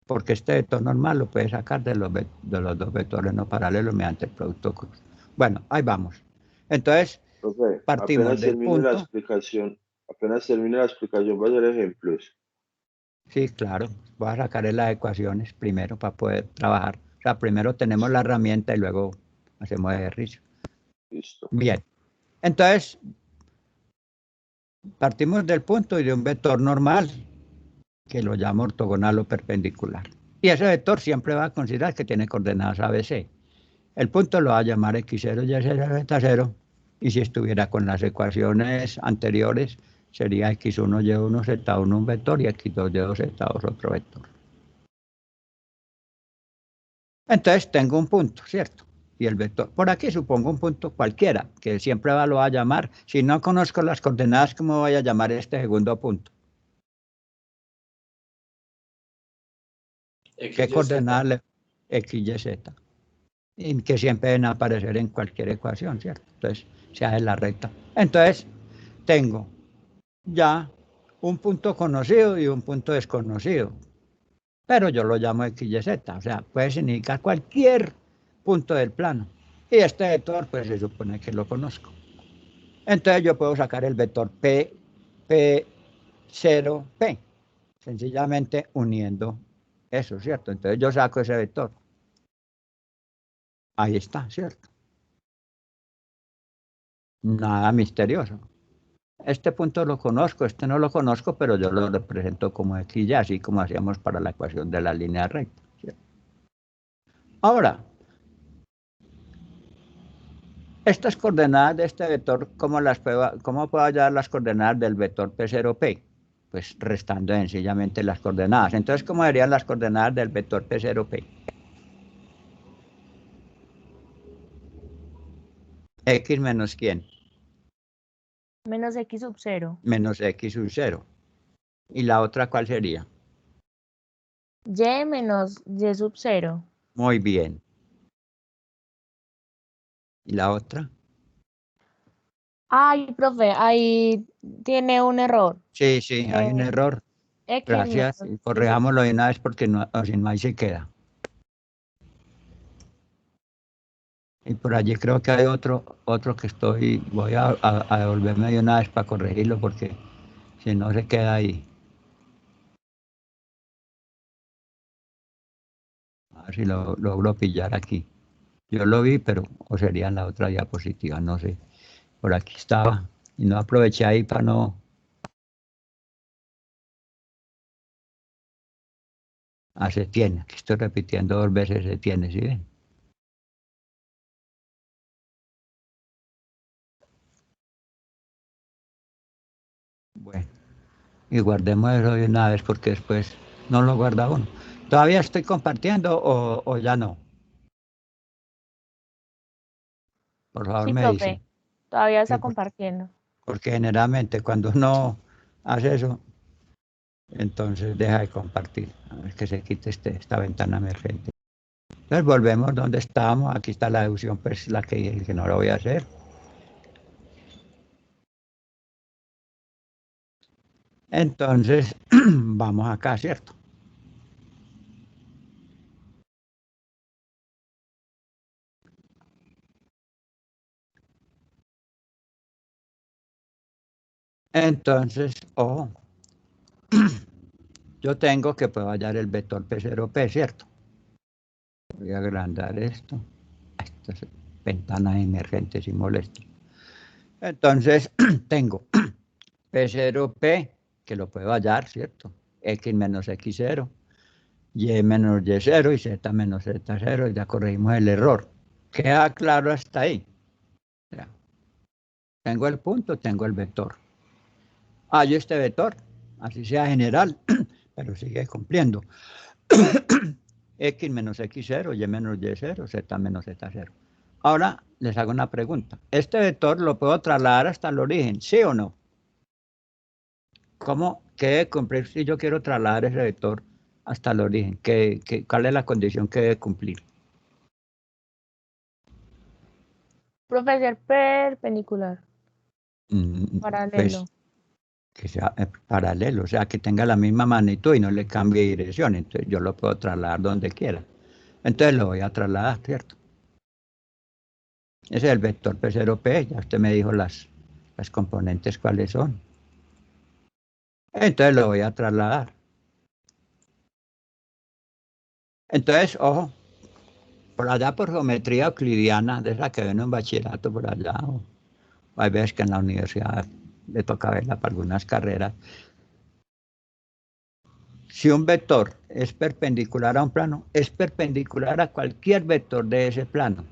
Porque este vector normal lo puede sacar de los dos vectores no paralelos mediante el producto cruz. Bueno, ahí vamos. Entonces, Profe, partimos apenas del termine la punto. explicación, voy a hacer ejemplos. Sí, claro. Voy a sacar las ecuaciones primero para poder trabajar. O sea, primero tenemos la herramienta y luego hacemos ejercicio. Listo. Bien. Entonces, partimos del punto y de un vector normal, que lo llamo ortogonal o perpendicular. Y ese vector siempre va a considerar que tiene coordenadas ABC. El punto lo va a llamar x0, y0, z0. Y si estuviera con las ecuaciones anteriores, sería x1, y1, z1 un vector y x2, y2, z2 otro vector. Entonces tengo un punto, ¿cierto? Y el vector, por aquí supongo un punto cualquiera, que siempre lo va a llamar. Si no conozco las coordenadas, ¿cómo voy a llamar este segundo punto? ¿Qué coordenadas le x, y, z? Y que siempre deben aparecer en cualquier ecuación, ¿cierto? Entonces, se hace la recta. Entonces, tengo ya un punto conocido y un punto desconocido. Pero yo lo llamo x, y, z. O sea, puede significar cualquier punto del plano. Y este vector, pues se supone que lo conozco. Entonces yo puedo sacar el vector P, P0, P. Sencillamente uniendo eso, ¿cierto? Entonces yo saco ese vector. Ahí está, ¿cierto? Nada misterioso. Este punto lo conozco, este no lo conozco, pero yo lo represento como x, y, así como hacíamos para la ecuación de la línea recta, ¿cierto? Ahora, estas coordenadas de este vector, ¿cómo puedo hallar las coordenadas del vector P0P? Pues restando sencillamente las coordenadas. Entonces, ¿cómo serían las coordenadas del vector P0P? X menos ¿quién? Menos x sub 0. Menos X sub 0. ¿Y la otra cuál sería? Y menos y sub 0. Muy bien. ¿Y la otra? Ay, profe, ahí tiene un error. Sí, sí, hay un error. X Gracias. menos Y y sub corrijámoslo de una vez porque no, o si no ahí se queda. Y por allí creo que hay otro que voy a devolverme de una vez para corregirlo porque si no se queda ahí. A ver si lo logro pillar aquí. Yo lo vi, pero o sería en la otra diapositiva, no sé. Por aquí estaba y no aproveché ahí para no... Ah, se tiene, aquí estoy repitiendo 2 veces se tiene, ¿sí ven? Bueno, y guardemos eso de una vez porque después no lo guarda uno. ¿Todavía estoy compartiendo o ya no? Por favor Sí, me profe, dice. todavía Sí, está compartiendo. porque generalmente cuando uno hace eso, entonces deja de compartir. A ver que se quite esta ventana emergente. Entonces volvemos donde estábamos. Aquí está la deducción, pues la que dije que no lo voy a hacer. Entonces, vamos acá, ¿cierto? Entonces, ojo, yo tengo que puedo hallar el vector P0P, ¿cierto? Voy a agrandar esto. Estas ventanas emergentes y molestas. Entonces, tengo P0P, que lo puedo hallar, ¿cierto? X menos X0, Y menos Y0 y Z menos Z0, y ya corregimos el error. ¿Queda claro hasta ahí? Ya. Tengo el punto, tengo el vector. Hallo este vector, así sea general, pero sigue cumpliendo. X menos X0, Y menos Y0, Z menos Z0. Ahora les hago una pregunta. ¿Este vector lo puedo trasladar hasta el origen, sí o no? ¿Cómo debe cumplir si yo quiero trasladar ese vector hasta el origen? ¿Cuál es la condición que debe cumplir? Profe, ser perpendicular, paralelo. Pues que sea paralelo, o sea, que tenga la misma magnitud y no le cambie dirección. Entonces yo lo puedo trasladar donde quiera. Entonces lo voy a trasladar, ¿cierto? Ese es el vector P0P, ya usted me dijo las componentes cuáles son. Entonces lo voy a trasladar. Entonces, ojo, por allá por geometría euclidiana, de esa que ven en bachillerato por allá, o hay veces que en la universidad le toca verla para algunas carreras. Si un vector es perpendicular a un plano, es perpendicular a cualquier vector de ese plano.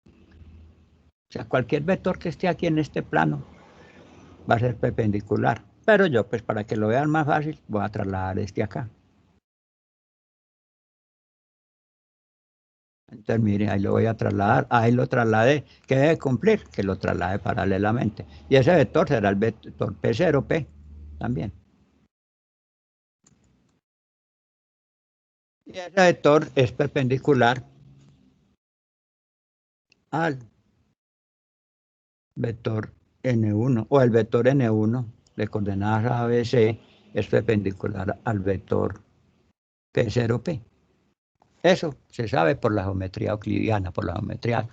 O sea, cualquier vector que esté aquí en este plano va a ser perpendicular. Pero yo, pues para que lo vean más fácil, voy a trasladar este acá. Entonces, mire, ahí lo voy a trasladar, ahí lo trasladé. ¿Qué debe cumplir? Que lo traslade paralelamente. Y ese vector será el vector P0P también. Y ese vector es perpendicular al vector N1 o el vector N1 de coordenadas ABC es perpendicular al vector P0P. Eso se sabe por la geometría euclidiana, por la geometría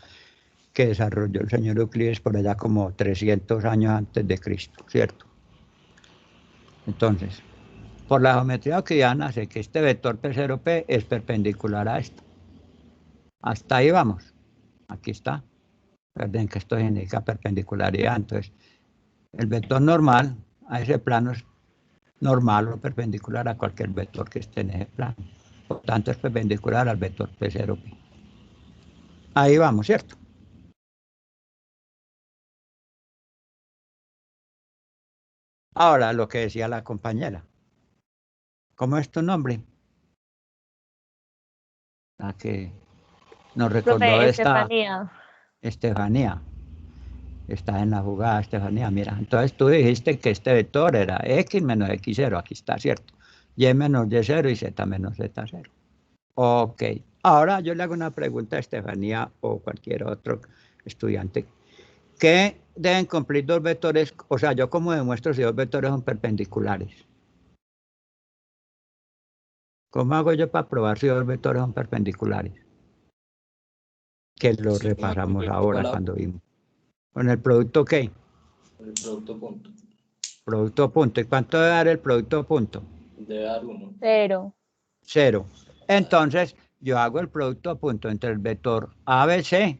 que desarrolló el señor Euclides por allá como 300 años antes de Cristo, ¿cierto? Entonces, por la geometría euclidiana sé que este vector P0P es perpendicular a esto. Hasta ahí vamos. Aquí está. Recuerden que esto indica perpendicularidad. Entonces, el vector normal a ese plano es normal o perpendicular a cualquier vector que esté en ese plano. Por tanto, es perpendicular al vector P0P. Ahí vamos, ¿cierto? Ahora, lo que decía la compañera. ¿Cómo es tu nombre? La que nos recordó Profe, esta Estefanía. Estefanía. Está en la jugada, Estefanía. Mira, entonces tú dijiste que este vector era X menos X0. Aquí está, ¿cierto? Y menos Y0 y Z menos Z0. Ok. Ahora yo le hago una pregunta a Estefanía o cualquier otro estudiante. ¿Qué deben cumplir dos vectores? O sea, ¿yo cómo demuestro si dos vectores son perpendiculares? ¿Cómo hago yo para probar si dos vectores son perpendiculares? que lo Sí, repasamos con ahora la- cuando vimos. ¿Con el producto qué? El producto punto. Producto punto. ¿Y cuánto debe dar el producto punto? Debe dar 1. 0. 0. Entonces, yo hago el producto punto entre el vector ABC,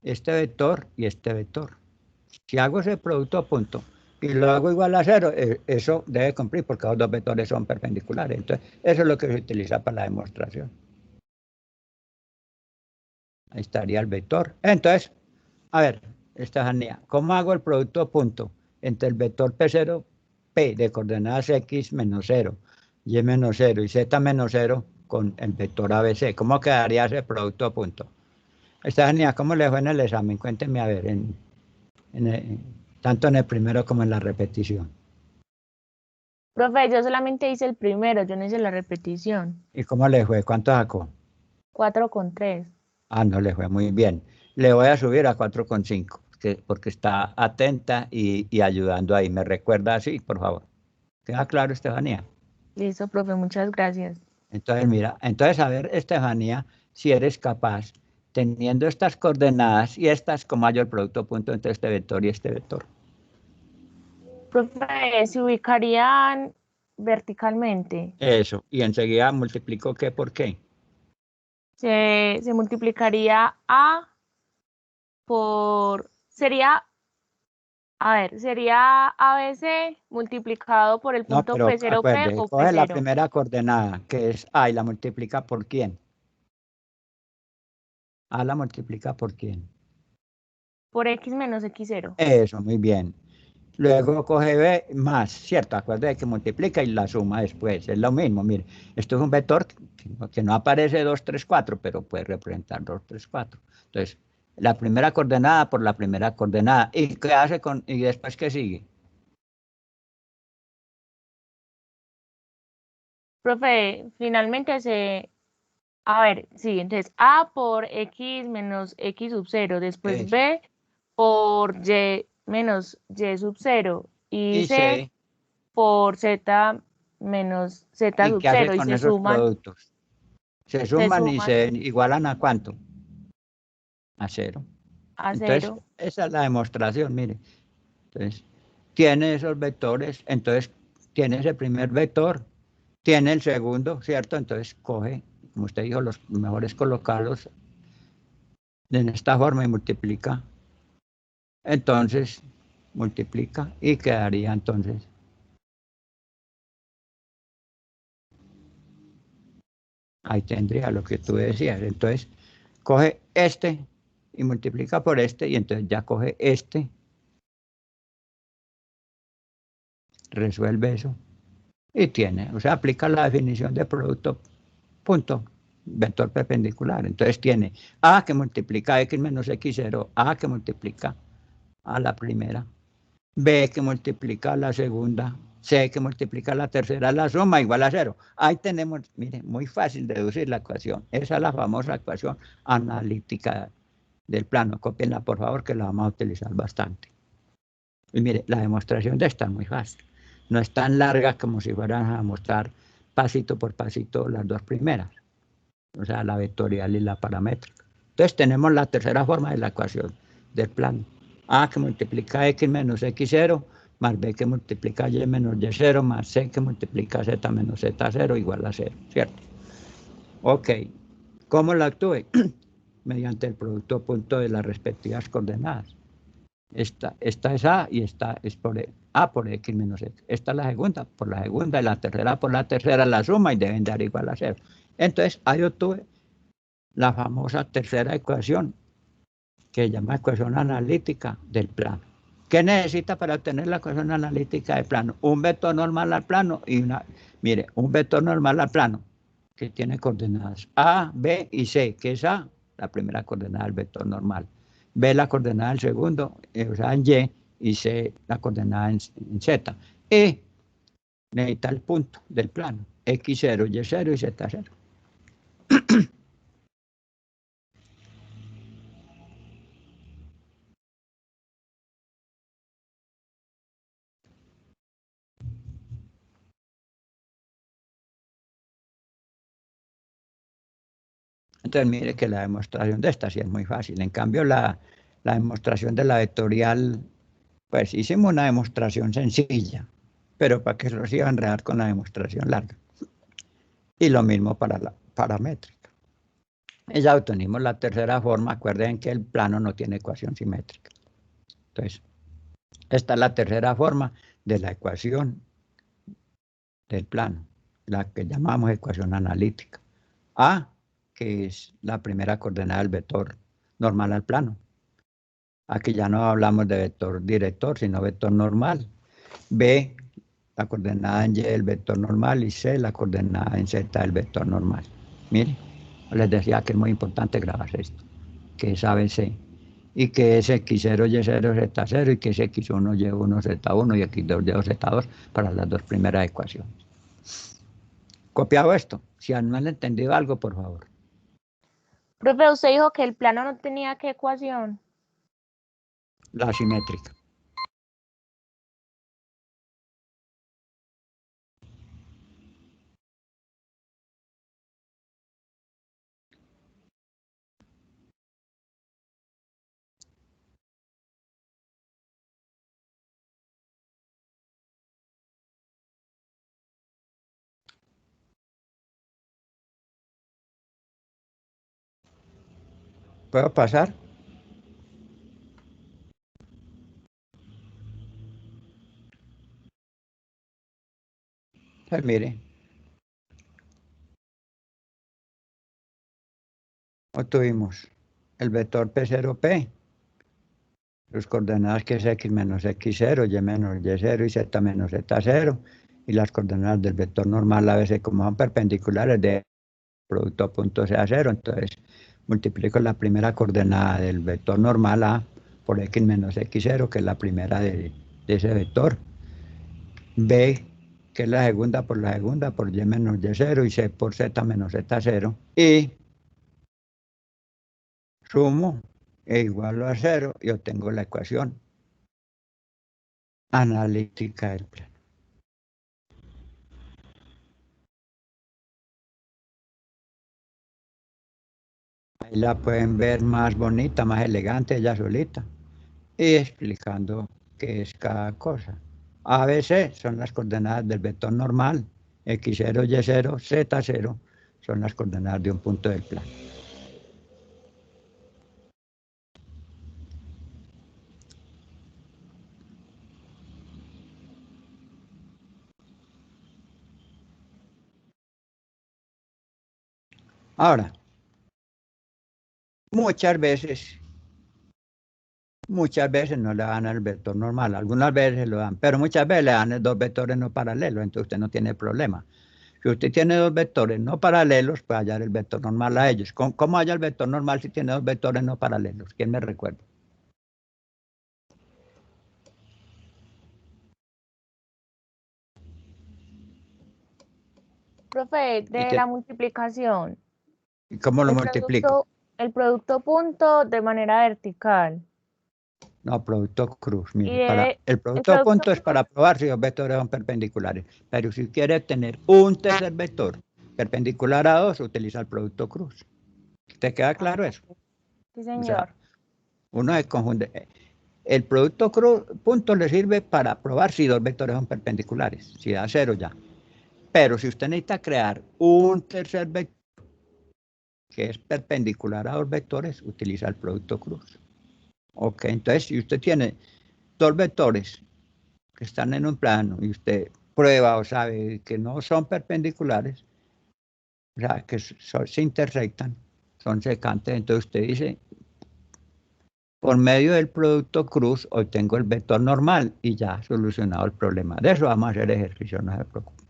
este vector y este vector. Si hago ese producto punto y lo hago igual a 0, eso debe cumplir porque los dos vectores son perpendiculares. Entonces, eso es lo que se utiliza para la demostración. Ahí estaría el vector. Entonces, a ver, Estefanía, ¿cómo hago el producto punto entre el vector P0, P de coordenadas X menos 0, Y menos 0 y Z menos 0 con el vector ABC? ¿Cómo quedaría ese producto punto? Estefanía, ¿cómo le fue en el examen? Cuénteme a ver, tanto en el primero como en la repetición. Profe, yo solamente hice el primero, yo no hice la repetición. ¿Y cómo le fue? ¿Cuánto sacó? 4,3. Ah, no le fue muy bien. Le voy a subir a 4,5, porque está atenta y ayudando ahí. ¿Me recuerda así, por favor? ¿Queda claro, Estefanía? Listo, profe, muchas gracias. Entonces, mira, entonces a ver, Estefanía, si eres capaz, teniendo estas coordenadas y estas, como hallo el producto punto entre este vector y este vector. Profe, se ubicarían verticalmente. Eso, y enseguida multiplico qué por qué. Se multiplicaría A por, sería, a ver, sería ABC multiplicado por el No, punto pero P0P acuerde, o coge la P0 primera coordenada, que es A, y la multiplica por quién. A la multiplica por quién. por X menos X0. Eso, muy bien. Luego coge B más, ¿cierto? Acuérdate que multiplica y la suma después. Es lo mismo, mire. Esto es un vector que no aparece 2, 3, 4, pero puede representar 2, 3, 4. Entonces, la primera coordenada por la primera coordenada. ¿Y qué hace y después qué sigue? Profe, finalmente a ver, sí, entonces A por X menos X sub 0, después Eso. B por Y menos Y sub 0 y Y C C, por Z menos Z ¿y sub qué hace 0 y con esos productos? Se se suman y suman se igualan ¿a cuánto? A 0. a Entonces, 0. esa es la demostración, mire. Entonces, tiene esos vectores, entonces tiene ese primer vector, tiene el segundo, ¿cierto? Entonces coge, como usted dijo, los mejores colocarlos en esta forma y multiplica. Entonces, multiplica y quedaría entonces. Ahí tendría lo que tú decías. Entonces, coge este y multiplica por este y entonces ya coge este, resuelve eso y tiene, o sea, aplica la definición de producto punto, vector perpendicular. Entonces tiene A que multiplica X menos X0, A que multiplica a la primera, B que multiplica a la segunda, C que multiplica a la tercera, la suma igual a 0. Ahí tenemos, mire, muy fácil deducir la ecuación. Esa es la famosa ecuación analítica del plano. Cópienla, por favor, que la vamos a utilizar bastante. Y mire, la demostración de esta es muy fácil. No es tan larga como si fueran a mostrar pasito por pasito las dos primeras, o sea, la vectorial y la paramétrica. Entonces tenemos la tercera forma de la ecuación del plano. A que multiplica X menos X0 más B que multiplica Y menos Y0 más C que multiplica Z menos Z0 igual a 0, ¿cierto? Ok. ¿Cómo la obtuve? Mediante el producto punto de las respectivas coordenadas. Esta es A y esta es por A por X menos X. Esta es la segunda por la segunda y la tercera por la tercera, la suma y deben dar igual a 0. Entonces, ahí obtuve la famosa tercera ecuación, que se llama ecuación analítica del plano. ¿Qué necesita para obtener la ecuación analítica del plano? Un vector normal al plano y mire, un vector normal al plano que tiene coordenadas A, B y C, que es A, la primera coordenada del vector normal, B la coordenada del segundo, o sea, en Y C la coordenada en Z. Y necesita el punto del plano, X0, Y0 y Z0. Entonces mire que la demostración de esta sí es muy fácil. En cambio la demostración de la vectorial, pues hicimos una demostración sencilla, pero para que se los iba a enredar con la demostración larga. Y lo mismo para la paramétrica. Y ya obtenimos la tercera forma. Acuerden que el plano no tiene ecuación simétrica. Entonces, esta es la tercera forma de la ecuación del plano, la que llamamos ecuación analítica. A, que es la primera coordenada del vector normal al plano. Aquí ya no hablamos de vector director, sino vector normal. B, la coordenada en Y del vector normal, y C, la coordenada en Z del vector normal. Miren, les decía que es muy importante grabar esto, que es ABC, y que es X0, Y0, Z0, y que es X1, Y1, Z1 y X2, Y2, Z2 para las dos primeras ecuaciones. Copiado esto. Si no han entendido algo, por favor. Profe, usted dijo que el plano no tenía qué ecuación. La simétrica. ¿Puedo pasar? Pues mire, obtuvimos el vector P0P, sus coordenadas que es X menos X0, Y menos Y0 y Z menos Z0, y las coordenadas del vector normal a veces como son perpendiculares de producto punto sea 0, entonces multiplico la primera coordenada del vector normal A por X menos X0, que es la primera de ese vector, B, que es la segunda por Y menos Y0, y C por Z menos Z0, y sumo e igualo a 0 y obtengo la ecuación analítica del plano. Ahí la pueden ver más bonita, más elegante, ella solita, y explicando qué es cada cosa. A, B, C son las coordenadas del vector normal, X0, Y0, Z0 son las coordenadas de un punto del plano. Ahora, muchas veces no le dan el vector normal, algunas veces lo dan, pero muchas veces le dan dos vectores no paralelos, entonces usted no tiene problema. Si usted tiene dos vectores no paralelos, puede hallar el vector normal a ellos. ¿Cómo halla el vector normal si tiene dos vectores no paralelos? ¿Quién me recuerda? Profe, de la multiplicación. ¿Y cómo lo multiplico? El producto punto de manera vertical. No, producto cruz. Y Mire, el producto producto punto es para probar si los vectores son perpendiculares. Pero si quiere tener un tercer vector perpendicular a 2, utiliza el producto cruz. ¿Te queda claro eso? Sí, O señor. sea, uno se confunde. El producto cruz punto le sirve para probar si dos vectores son perpendiculares. Si da 0 ya. Pero si usted necesita crear un tercer vector que es perpendicular a dos vectores, utiliza el producto cruz. Ok, entonces si usted tiene dos vectores que están en un plano y usted prueba o sabe que no son perpendiculares, o sea, que se intersectan, son secantes, entonces usted dice, por medio del producto cruz obtengo el vector normal y ya solucionado el problema. De eso vamos a hacer ejercicio, no se preocupe.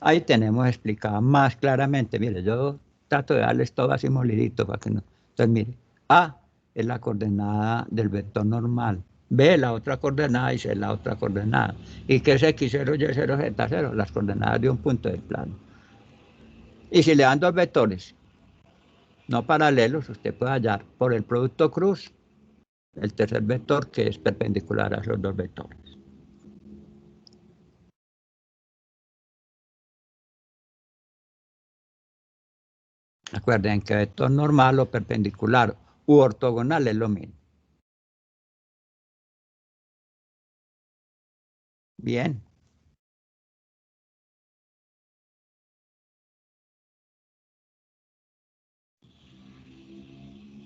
Ahí tenemos explicado más claramente. Mire, yo trato de darles todo así molidito para que no. Entonces, mire, A es la coordenada del vector normal. B la otra coordenada y C la otra coordenada. ¿Y qué es X0, Y0, Z0? Las coordenadas de un punto del plano. Y si le dan dos vectores no paralelos, usted puede hallar por el producto cruz el tercer vector que es perpendicular a esos dos vectores. Acuerden que vector normal o perpendicular u ortogonal es lo mismo. Bien.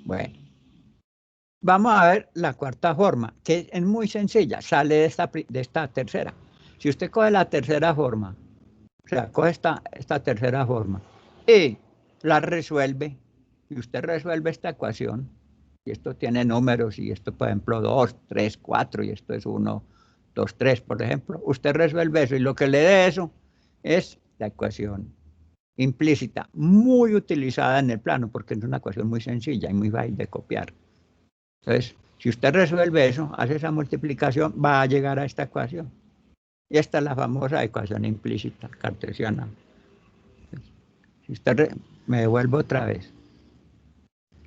Bueno. Vamos a ver la cuarta forma, que es muy sencilla, sale de esta tercera. Si usted coge la tercera forma, o sea, coge esta tercera forma y la resuelve, y usted resuelve esta ecuación, y esto tiene números, y esto, por ejemplo, 2, 3, 4, y esto es 1, 2, 3, por ejemplo. Usted resuelve eso, y lo que le dé eso es la ecuación implícita, muy utilizada en el plano, porque es una ecuación muy sencilla y muy fácil de copiar. Entonces, si usted resuelve eso, hace esa multiplicación, va a llegar a esta ecuación. Y esta es la famosa ecuación implícita cartesiana. Si usted me devuelvo otra vez.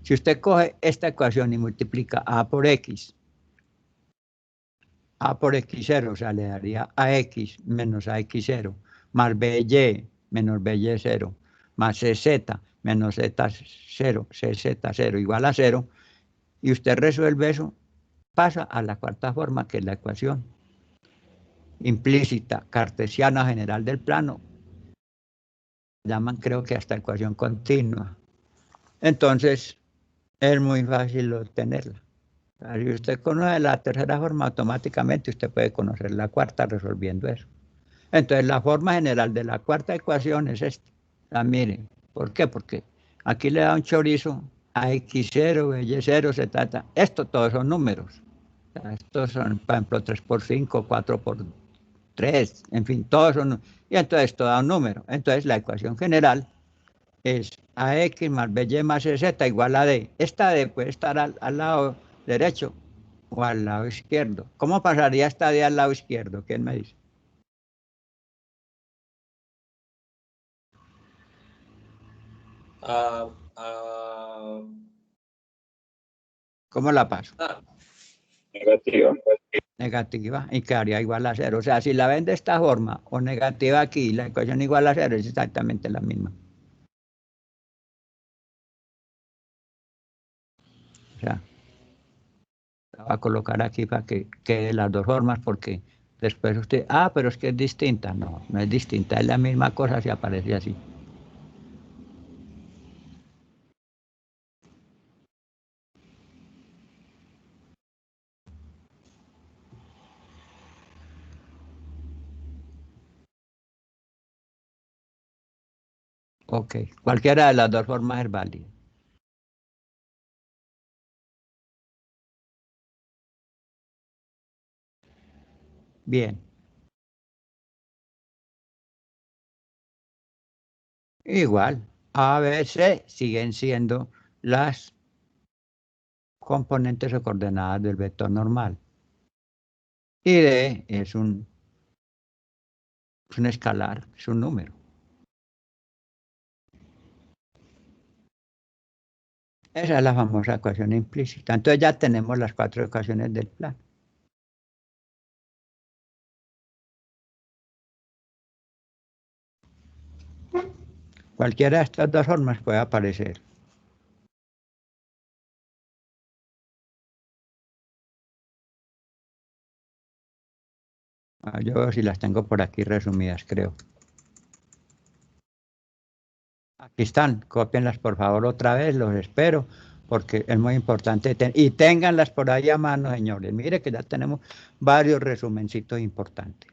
Si usted coge esta ecuación y multiplica a por x x0, o sea, le daría ax menos ax0, más by menos by0, más cz menos z0, cz0 igual a 0, y usted resuelve eso, pasa a la cuarta forma, que es la ecuación implícita cartesiana general del plano. Llaman, creo que hasta ecuación continua. Entonces, es muy fácil obtenerla. Si usted conoce la tercera forma, automáticamente usted puede conocer la cuarta resolviendo eso. Entonces, la forma general de la cuarta ecuación es esta. Miren, ¿por qué? Porque aquí le da un chorizo a x0, y0, z. Esto todos son números. Estos son, por ejemplo, 3 por 5, 4 por 3, en fin, todos son. Y entonces esto da un número. Entonces, la ecuación general es ax más by más z igual a d. Esta d puede estar al lado derecho o al lado izquierdo. ¿Cómo pasaría esta d al lado izquierdo? ¿Quién me dice? ¿Cómo la paso? Negativa. Negativa, y quedaría igual a 0. O sea, si la ven de esta forma o negativa aquí, la ecuación igual a 0 es exactamente la misma. O sea, la voy a colocar aquí para que quede las dos formas, porque después usted, pero es que es distinta. No, no es distinta, es la misma cosa si aparece así. Ok, cualquiera de las dos formas es válida. Bien. Igual, A, B, C siguen siendo las componentes o coordenadas del vector normal. Y D es un escalar, es un número. Esa es la famosa ecuación implícita. Entonces ya tenemos las 4 ecuaciones del plano. Cualquiera de estas dos formas puede aparecer. Yo sí las tengo por aquí resumidas, creo. Aquí están, cópienlas por favor otra vez, los espero, porque es muy importante. Y ténganlas por ahí a mano, señores. Mire que ya tenemos varios resumencitos importantes.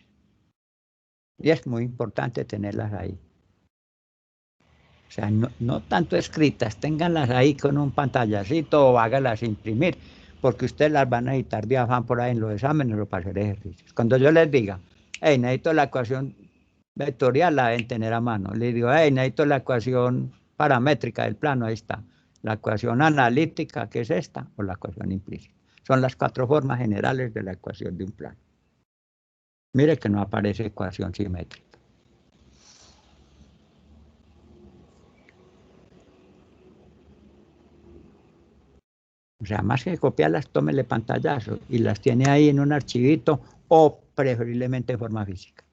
Y es muy importante tenerlas ahí. O sea, no tanto escritas, ténganlas ahí con un pantallacito o hágalas imprimir, porque ustedes las van a necesitar de afán por ahí en los exámenes o para hacer ejercicios. Cuando yo les diga, hey, necesito la ecuación vectorial, la deben tener a mano. Les digo, hey, necesito la ecuación paramétrica del plano, ahí está. La ecuación analítica, que es esta, o la ecuación implícita. Son las 4 formas generales de la ecuación de un plano. Mire que no aparece ecuación simétrica. O sea, más que copiarlas, tómele pantallazo y las tiene ahí en un archivito o preferiblemente de forma física.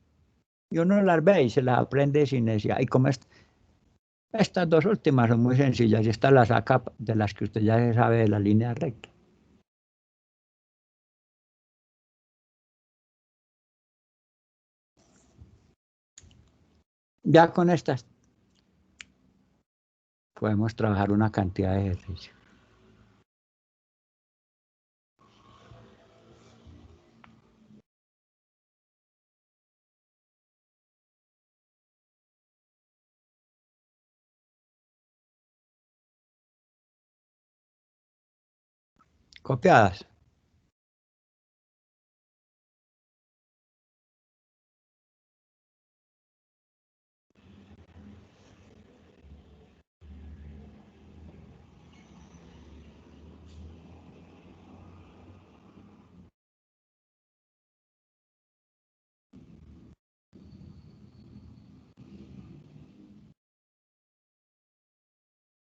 Y uno las ve y se las aprende sin necesidad. Y como Estas dos últimas son muy sencillas y esta la saca de las que usted ya sabe de la línea recta. Ya con estas podemos trabajar una cantidad de ejercicios. Copiadas.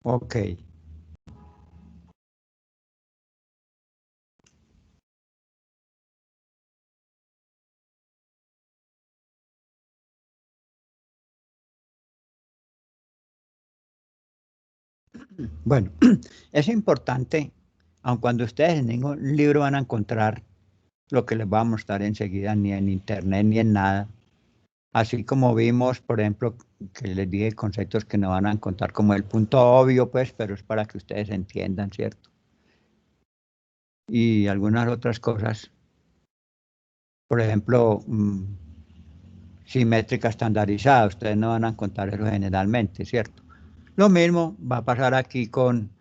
Ok. Bueno, es importante, aun cuando ustedes en ningún libro van a encontrar lo que les voy a mostrar enseguida, ni en internet ni en nada. Así como vimos, por ejemplo, que les dije conceptos que no van a encontrar como el punto obvio, pues, pero es para que ustedes entiendan, ¿cierto? Y algunas otras cosas, por ejemplo, simétrica estandarizada, ustedes no van a encontrar eso generalmente, ¿cierto? Lo mismo va a pasar aquí con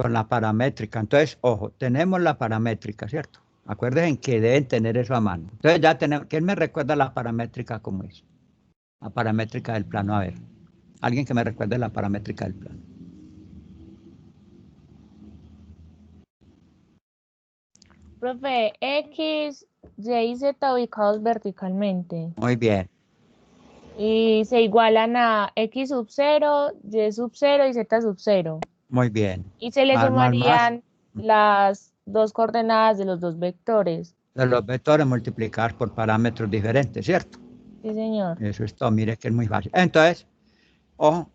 la paramétrica. Entonces, ojo, tenemos la paramétrica, ¿cierto? Acuérdense que deben tener eso a mano. Entonces ya tenemos, ¿quién me recuerda la paramétrica cómo es? La paramétrica del plano, a ver. Alguien que me recuerde la paramétrica del plano. Profe, X, Y y Z ubicados verticalmente. Muy bien, Y se igualan a X sub 0, Y sub 0 y Z sub 0. muy bien. Y se le Más. sumarían las dos coordenadas de los dos vectores. De los vectores multiplicados por parámetros diferentes, ¿cierto? Sí, señor. Eso es todo, mire que es muy fácil. Entonces, ojo,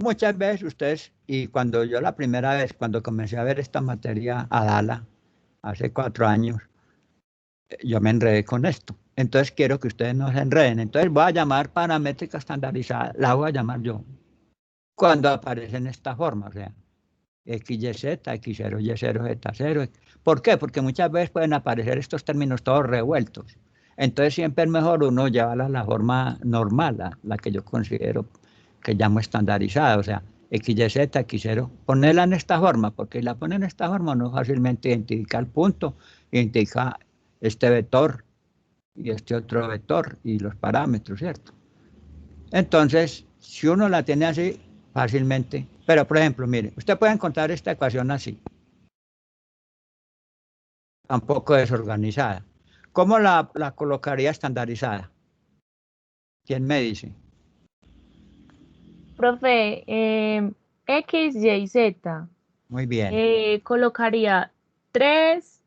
muchas veces ustedes, y cuando yo la primera vez, cuando comencé a ver esta materia a Dala, hace 4 años, yo me enredé con esto. Entonces quiero que ustedes no se enreden. Entonces voy a llamar paramétrica estandarizada, la voy a llamar yo, cuando aparece en esta forma, o sea, XYZ, X0, Y0, Z0. ¿Por qué? Porque muchas veces pueden aparecer estos términos todos revueltos. Entonces siempre es mejor uno llevarla a la forma normal, la que yo considero que llamo estandarizada, o sea, XYZ, X0, ponerla en esta forma, porque si la ponen en esta forma uno fácilmente identifica el punto, identifica este vector y este otro vector y los parámetros, ¿cierto? Entonces, si uno la tiene así, fácilmente. Pero, por ejemplo, mire, usted puede encontrar esta ecuación así, un poco desorganizada. ¿Cómo la colocaría estandarizada? ¿Quién me dice? Profe, X, Y, Z. Muy bien. Colocaría 3,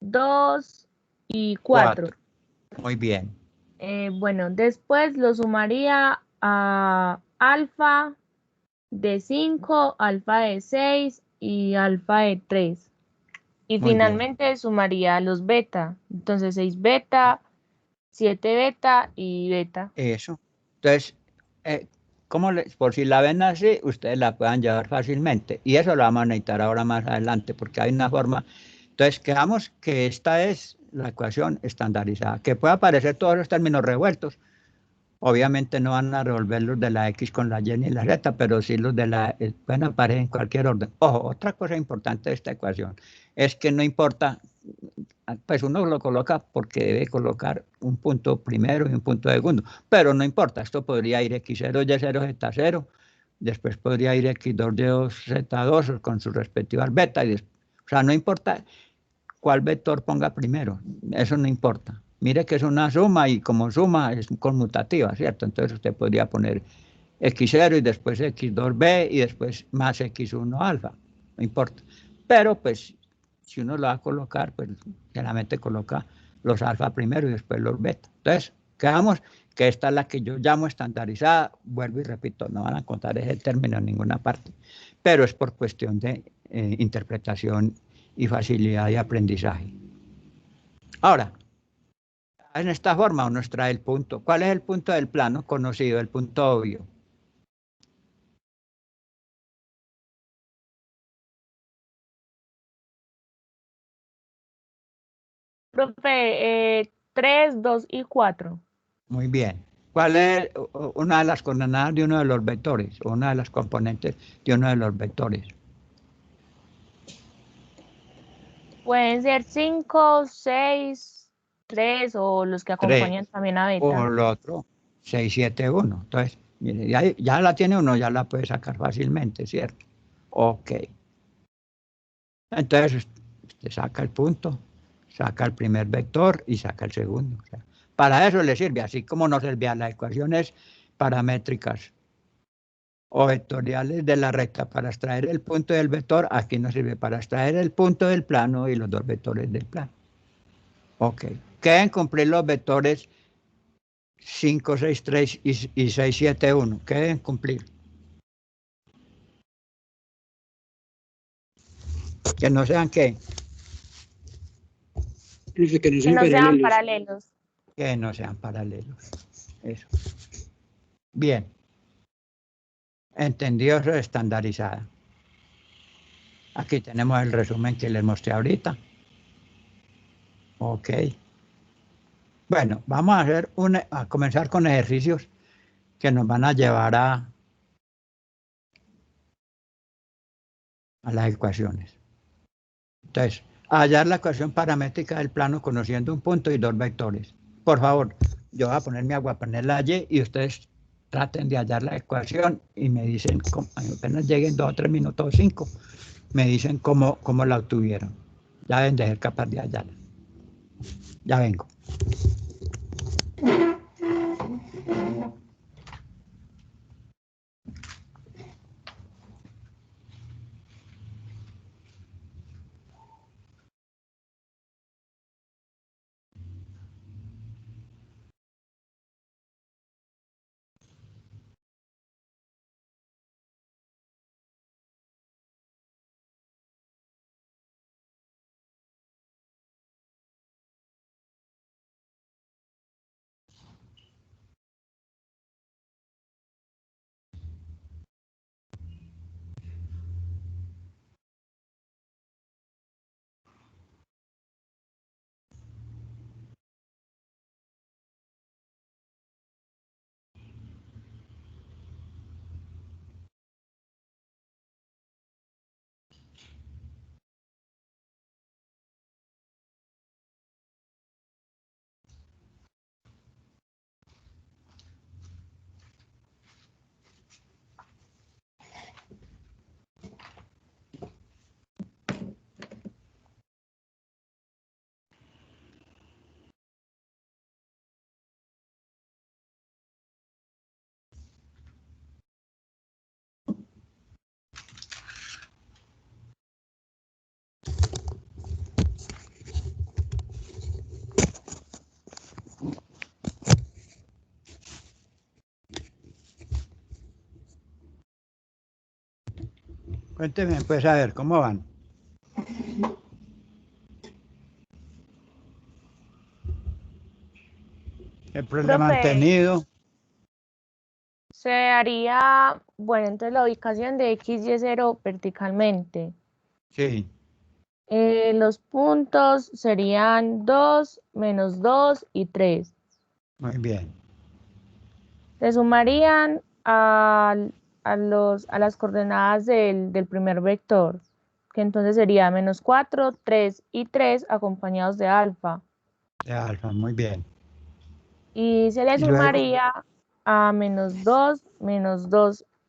2 y 4. 4. Muy bien. Bueno, después lo sumaría a alfa de 5, alfa de 6 y alfa de 3. Y Muy bien. finalmente sumaría los beta. Entonces 6 beta, 7 beta y beta. Eso. Entonces, por si la ven así, ustedes la puedan llevar fácilmente. Y eso lo vamos a necesitar ahora más adelante, porque hay una forma. Entonces, quedamos que esta es la ecuación estandarizada, que puede aparecer todos los términos revueltos. Obviamente no van a resolver los de la X con la Y ni la Z, pero sí los de la pueden aparecer en cualquier orden. Ojo, otra cosa importante de esta ecuación es que no importa, pues uno lo coloca porque debe colocar un punto primero y un punto segundo, pero no importa, esto podría ir X0, Y0, Z0, después podría ir X2, Y2, Z2 con sus respectivas beta, o sea, no importa cuál vector ponga primero, eso no importa. Mire que es una suma y como suma es conmutativa, ¿cierto? Entonces usted podría poner X0 y después X2B y después más X1 alfa, no importa. Pero pues si uno lo va a colocar, pues generalmente coloca los alfa primero y después los beta. Entonces, quedamos que esta es la que yo llamo estandarizada. Vuelvo y repito, no van a encontrar ese término en ninguna parte, pero es por cuestión de interpretación y facilidad de aprendizaje. Ahora, en esta forma nos trae el punto. ¿Cuál es el punto del plano conocido, el punto obvio? Profe, 3, 2 y 4. Muy bien. ¿Cuál es una de las coordenadas de uno de los vectores o una de las componentes de uno de los vectores? Pueden ser 5, 6, 3 o los que acompañan 3. también a beta. O el otro, 6, 7, 1. Entonces, mire, ya la tiene uno, ya la puede sacar fácilmente, ¿cierto? Ok. Entonces, usted saca el punto, saca el primer vector y saca el segundo. O sea, para eso le sirve, así como nos servían las ecuaciones paramétricas o vectoriales de la recta para extraer el punto del vector, aquí nos sirve para extraer el punto del plano y los dos vectores del plano. Ok. Queden cumplir los vectores 5, 6, 3 y 6, 7, 1. ¿Qué deben cumplir? Que no sean ¿qué? Que no sean paralelos. Que no sean paralelos. Eso. Bien. Entendido eso, estandarizada. Aquí tenemos el resumen que les mostré ahorita. Ok. Bueno, vamos a comenzar con ejercicios que nos van a llevar a las ecuaciones. Entonces, a hallar la ecuación paramétrica del plano conociendo un punto y dos vectores. Por favor, yo voy a poner mi aguapanela allí y ustedes traten de hallar la ecuación y me dicen, apenas lleguen 2 o 3 minutos o 5, me dicen cómo la obtuvieron. Ya deben de ser capaces de hallarla. Ya vengo. Cuéntenme, pues, a ver, ¿cómo van? El problema han tenido. Se haría, bueno, entonces la ubicación de X y 0 verticalmente. Sí. Los puntos serían 2, menos 2 y 3. Muy bien. Se sumarían a las coordenadas del primer vector, que entonces sería menos 4, 3 y 3 acompañados de alfa. De alfa, muy bien. Y se le ¿Y luego? sumaría a menos 2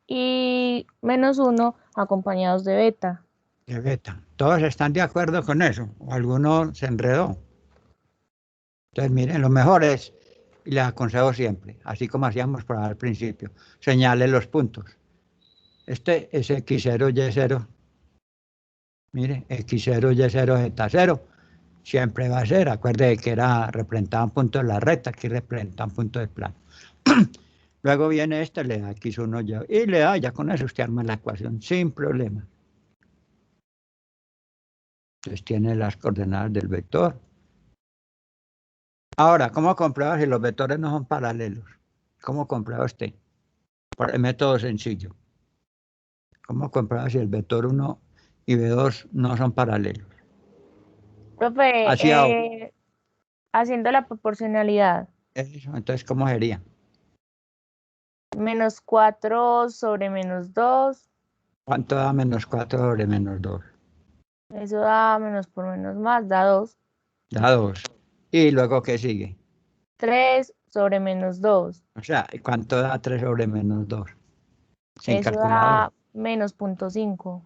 y menos 1 acompañados de beta. De beta. ¿Todos están de acuerdo con eso? ¿O alguno se enredó? Entonces, miren, lo mejor es, y les aconsejo siempre, así como hacíamos por al principio, señale los puntos. Este es X0, Y0. Mire, X0, Y0, Z0. siempre va a ser. Acuerde que representaba un punto de la recta, aquí representa un punto del plano. Luego viene este, le da x1 y le da, ya con eso usted arma la ecuación sin problema. Entonces tiene las coordenadas del vector. Ahora, ¿cómo comprueba si los vectores no son paralelos? ¿Cómo comprueba usted? Por el método sencillo. ¿Cómo comprueba si el vector 1 y v2 no son paralelos? Profe, Hacia haciendo la proporcionalidad. eso, entonces, ¿cómo sería? Menos 4 sobre menos 2. ¿Cuánto da menos 4 sobre menos 2? Eso da menos por menos más, da 2. Da 2. ¿Y luego qué sigue? 3 sobre menos 2. O sea, ¿cuánto da 3 sobre menos 2? Sin Eso calculadora. da menos 0,5.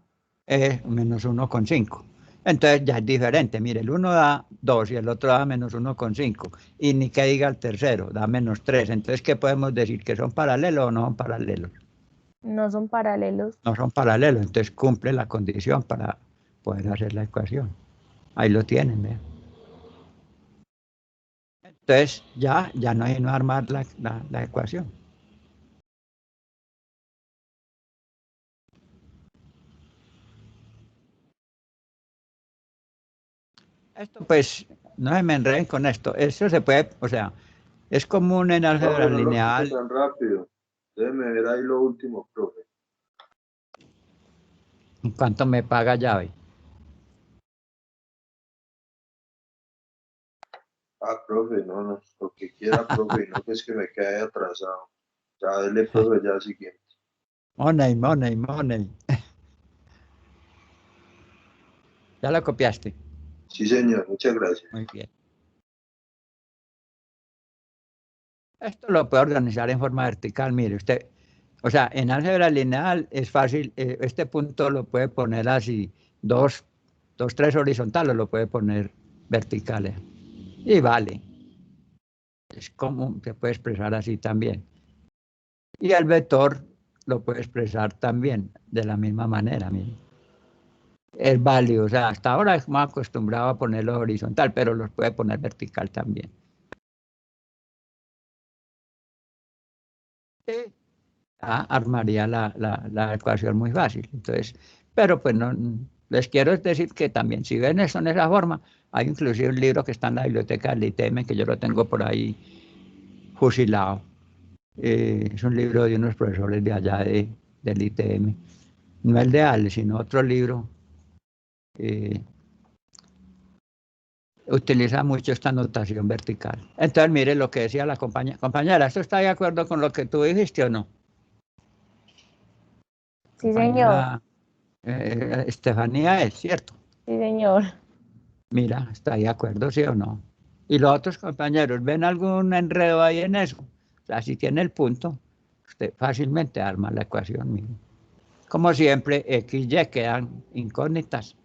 Es menos 1,5. Entonces ya es diferente. Mire, el uno da 2 y el otro da menos 1,5. Y ni que diga el tercero, da menos 3. Entonces, ¿qué podemos decir? ¿Que son paralelos o no son paralelos? No son paralelos. No son paralelos. Entonces cumple la condición para poder hacer la ecuación. Ahí lo tienen, ¿ve? Entonces ya no hay no armar la ecuación. Esto pues, no se me enreden con esto. Eso se puede, o sea, es común en álgebra Profe, no lo quito lineal. tan rápido. Déjeme ver ahí lo último, profe. ¿En cuánto me paga llave? Ah, profe, no, lo que quiera, profe, no que es que me quede atrasado. Ya, dele, profe, ya siguiente. Money, money, money. ¿Ya lo copiaste? Sí, señor, muchas gracias. Muy bien. Esto lo puede organizar en forma vertical. Mire, usted, o sea, en álgebra lineal es fácil. Este punto lo puede poner así, dos, tres horizontales, lo puede poner verticales. Y vale. Es común, se puede expresar así también. Y el vector lo puede expresar también de la misma manera. Mire. Es válido, o sea, hasta ahora es más acostumbrado a ponerlo horizontal, pero los puede poner vertical también. Armaría la ecuación muy fácil. Entonces, pero pues no, les quiero decir que también, si ven eso en esa forma, hay inclusive un libro que está en la biblioteca del ITM, que yo lo tengo por ahí fusilado. Es un libro de unos profesores de allá del ITM. No el de Ale, sino otro libro. Utiliza mucho esta notación vertical. Entonces, mire lo que decía la compañera. Compañera, ¿esto está de acuerdo con lo que tú dijiste o no? Sí, señor. Compañera Estefanía es, ¿cierto? Sí, señor. Mira, ¿está de acuerdo, sí o no? Y los otros compañeros, ¿ven algún enredo ahí en eso? O sea, si tiene el punto, usted fácilmente arma la ecuación. Mire. Como siempre, X, Y quedan incógnitas.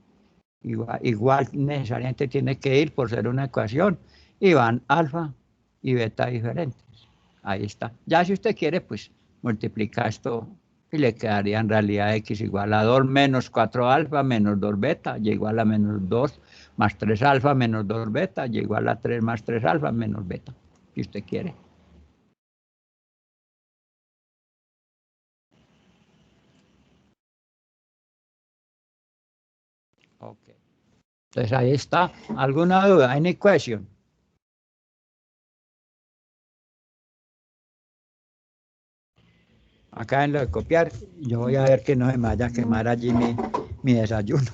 Igual necesariamente tiene que ir por ser una ecuación y van alfa y beta diferentes. Ahí está. Ya si usted quiere, pues multiplica esto y le quedaría en realidad x igual a 2 menos 4 alfa menos 2 beta y igual a menos 2 más 3 alfa menos 2 beta y igual a 3 más 3 alfa menos beta, si usted quiere. Ok. Entonces ahí está. ¿Alguna duda? ¿Any question? Acá en lo de copiar, yo voy a ver que no se me vaya a quemar allí mi desayuno.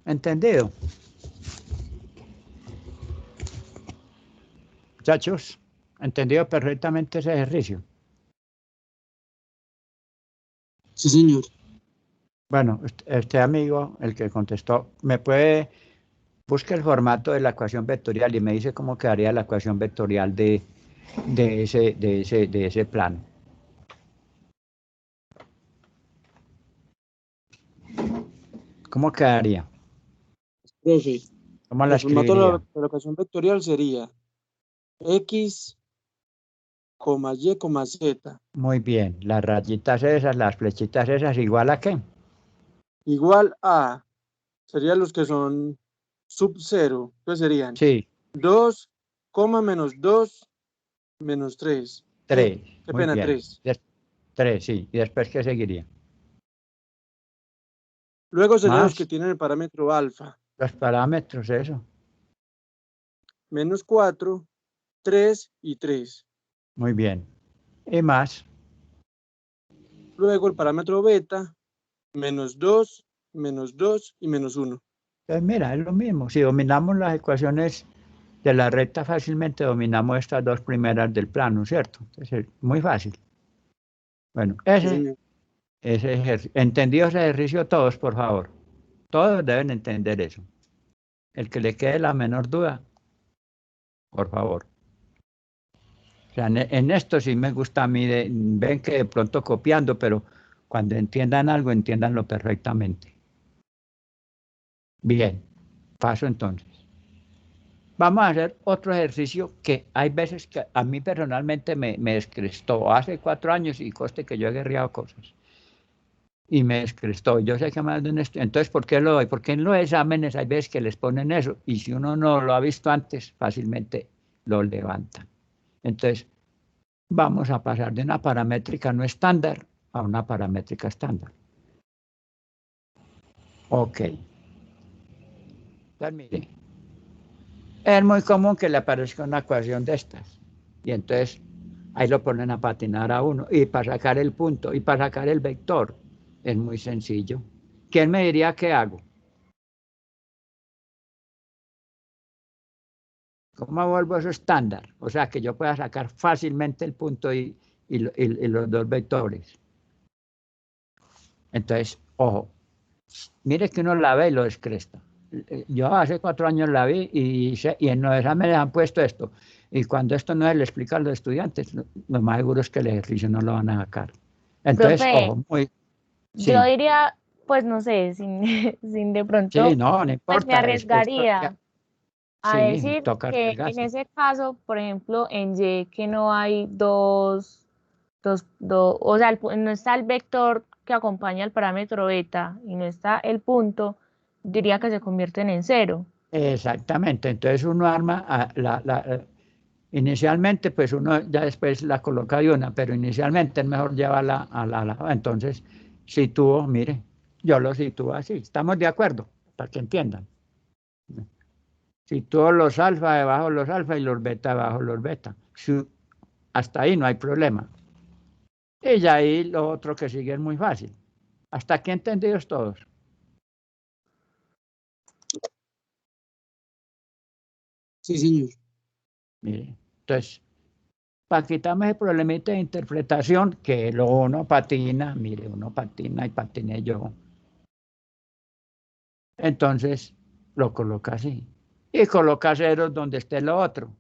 ¿Entendido? Muchachos, ¿entendido perfectamente ese ejercicio? Sí, señor. Bueno, este amigo, el que contestó, ¿me puede buscar el formato de la ecuación vectorial y me dice cómo quedaría la ecuación vectorial de ese plano? ¿Cómo quedaría? Profe, ¿Cómo la el formato de escribiría? la ecuación vectorial sería X, Y, Z, Muy bien, las rayitas esas, las flechitas esas, ¿igual a qué? igual a, serían los que son sub 0, entonces serían Sí, 2, menos 2, menos 3. 3, Qué muy pena, bien. 3. 3, sí. ¿Y después qué seguiría? Luego serían los que Más tienen el parámetro alfa. los parámetros, eso. Menos 4, 3 y 3. Muy bien. Y más, Luego el parámetro beta, menos 2 y menos 1. entonces mira, es lo mismo. Si dominamos las ecuaciones de la recta fácilmente, dominamos estas dos primeras del plano, ¿cierto? Entonces, es muy fácil. Bueno, Sí, señor. ese ejercicio. ¿Entendido ese ejercicio todos, por favor? Todos deben entender eso. El que le quede la menor duda, por favor. O sea, en esto sí me gusta a mí, ven que de pronto copiando, pero cuando entiendan algo, entiéndanlo perfectamente. Bien, paso entonces. Vamos a hacer otro ejercicio que hay veces que a mí personalmente me descrestó. Hace 4 años y coste que yo he guerreado cosas. Y me descrestó. Yo sé que más de un entonces, ¿por qué lo doy? Porque en los exámenes hay veces que les ponen eso. Y si uno no lo ha visto antes, fácilmente lo levantan. Entonces, vamos a pasar de una paramétrica no estándar a una paramétrica estándar. Ok. Entonces, mire, es muy común que le aparezca una ecuación de estas. Y entonces ahí lo ponen a patinar a uno. Y para sacar el punto y para sacar el vector es muy sencillo. ¿Quién me diría qué hago? ¿Cómo vuelvo eso estándar? O sea, que yo pueda sacar fácilmente el punto y los dos vectores. Entonces, ojo, mire que uno la ve y lo descresta. Yo hace 4 años la vi y en los exámenes han puesto esto. Y cuando esto no se le explica a los estudiantes, lo más seguro es que el ejercicio no lo van a sacar. Entonces, Profe, ojo, yo sí, diría, pues no sé, sin, sin de sí, pronto, no pues me importa, arriesgaría a sí, decir toca que en arriesgarse. ese caso, por ejemplo, en Y, que no hay o sea, no está el vector que acompaña al parámetro beta y no está el punto, diría que se convierten en cero. Exactamente, entonces uno arma inicialmente, pues uno ya después la coloca de una, pero inicialmente es mejor llevarla entonces sitúo, mire, yo lo sitúo así, estamos de acuerdo, para que entiendan. Sitúo los alfa debajo de los alfa y los beta debajo de los beta. Hasta ahí no hay problema. Y ya ahí lo otro que sigue es muy fácil. ¿Hasta aquí entendidos todos? Sí, señor. Mire, entonces, para quitarme el problemita de interpretación, que lo uno patina, mire, uno patina y patiné yo. Entonces, lo coloca así. Y coloca ceros donde esté lo otro.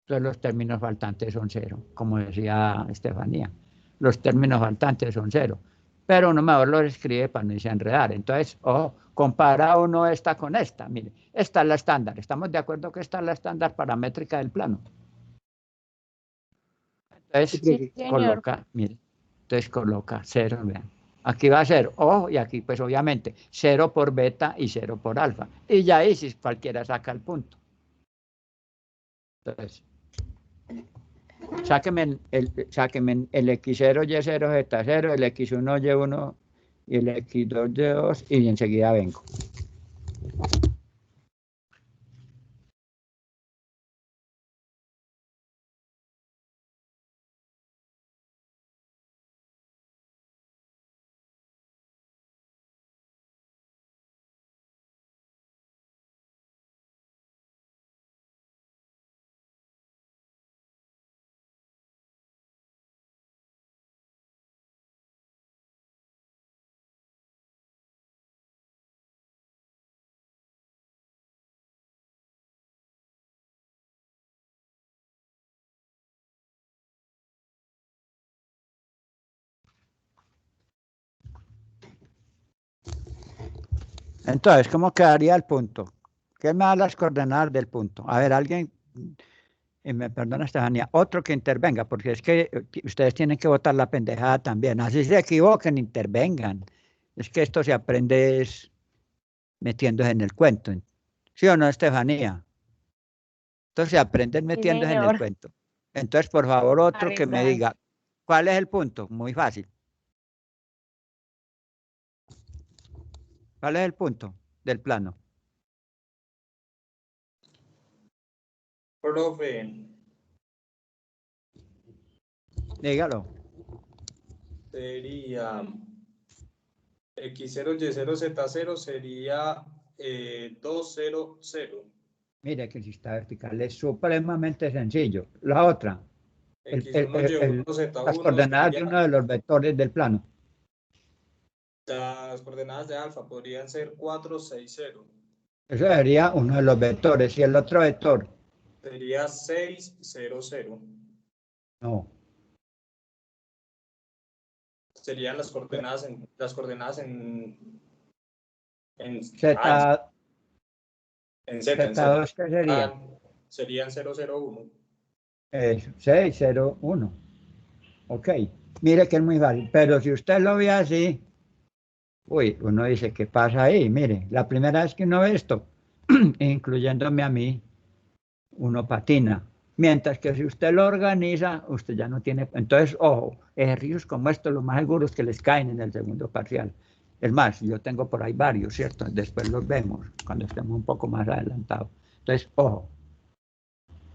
Entonces, los términos faltantes son cero, como decía Estefanía. Los términos faltantes son cero. Pero uno mejor los escribe para no irse a enredar. Entonces, ojo, compara uno esta con esta. Mire, esta es la estándar. ¿Estamos de acuerdo que esta es la estándar paramétrica del plano? Sí, Entonces, Sí, profe. señor. coloca, mire, entonces coloca cero, vean. Aquí va a ser O y aquí pues obviamente 0 por beta y 0 por alfa. Y ya ahí si cualquiera saca el punto. Entonces, sáquenme el X0, Y0, Z0, el X1, Y1 y el X2, Y2 y enseguida vengo. Entonces, ¿cómo quedaría el punto? ¿Qué me da las coordenadas del punto? A ver, alguien, me perdona, Estefanía, otro que intervenga, porque es que ustedes tienen que votar la pendejada también. Así se equivoquen, intervengan. Es que esto se aprende es metiéndose en el cuento. ¿Sí o no, Estefanía? Esto se aprende Sí, metiéndose en el señor. cuento. Entonces, por favor, otro que me Arreglar. diga, ¿cuál es el punto? Muy fácil. ¿Cuál es el punto del plano? Profe, Dígalo. sería X0, Y0, Z0 sería 200. Mire que el sistema vertical es supremamente sencillo. La otra, X1, Y1, las Z1 coordenadas de sería, uno de los vectores del plano. las coordenadas de alfa podrían ser 4, 6, 0. Eso sería uno de los vectores. Y el otro vector, Sería 6, 0, 0. no. Serían las coordenadas en Z, en Z, Z2, ¿qué sería? serían 0, 0, 1. 6, 0, 1. Ok. Mire que es muy fácil. Pero si usted lo ve así, uy, uno dice, ¿qué pasa ahí? Mire, la primera vez que uno ve esto, incluyéndome a mí, uno patina. Mientras que si usted lo organiza, usted ya no tiene... Entonces, ojo, ejercicios como estos, lo más seguro es que les caen en el segundo parcial. Es más, yo tengo por ahí varios, ¿cierto? Después los vemos cuando estemos un poco más adelantados. Entonces, ojo,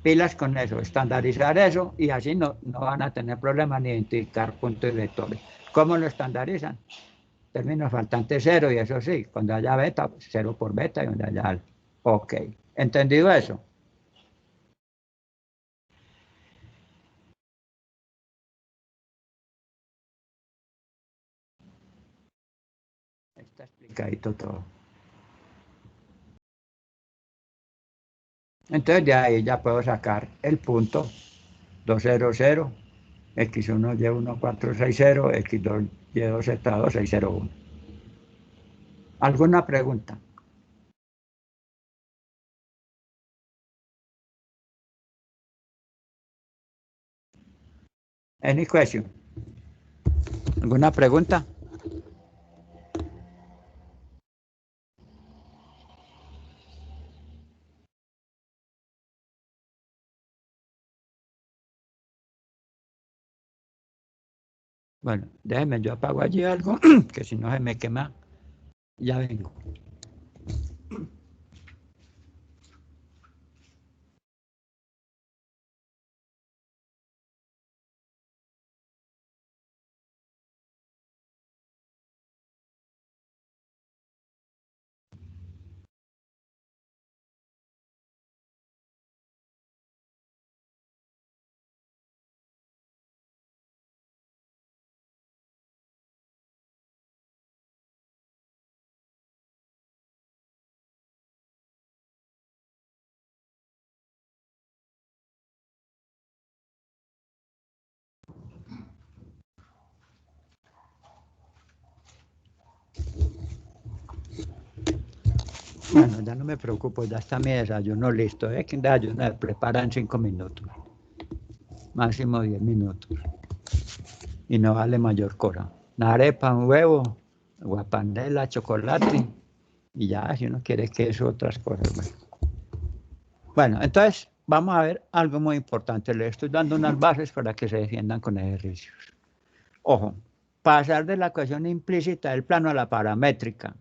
pilas con eso, estandarizar eso y así no van a tener problemas ni identificar puntos y vectores. ¿Cómo lo estandarizan? Términos faltantes cero y eso sí, cuando haya beta, pues cero por beta y donde haya alfa. Ok, ¿entendido eso? Está explicadito todo. Entonces de ahí ya puedo sacar el punto 200, x1, y1, 460, x2, y2, z2, 601. ¿Alguna pregunta? Any question? ¿Alguna pregunta? Bueno, déjeme, yo apago allí algo, que si no se me quema, ya vengo. Bueno, ya no me preocupo, ya está mi desayuno listo. Es que el desayuno se prepara en 5 minutos, máximo 10 minutos. Y no vale mayor cosa. Una arepa, un huevo, guapanela, chocolate, y ya, si uno quiere queso, otras cosas. Bueno, entonces vamos a ver algo muy importante. Les estoy dando unas bases para que se defiendan con ejercicios. Ojo, pasar de la ecuación implícita del plano a la paramétrica.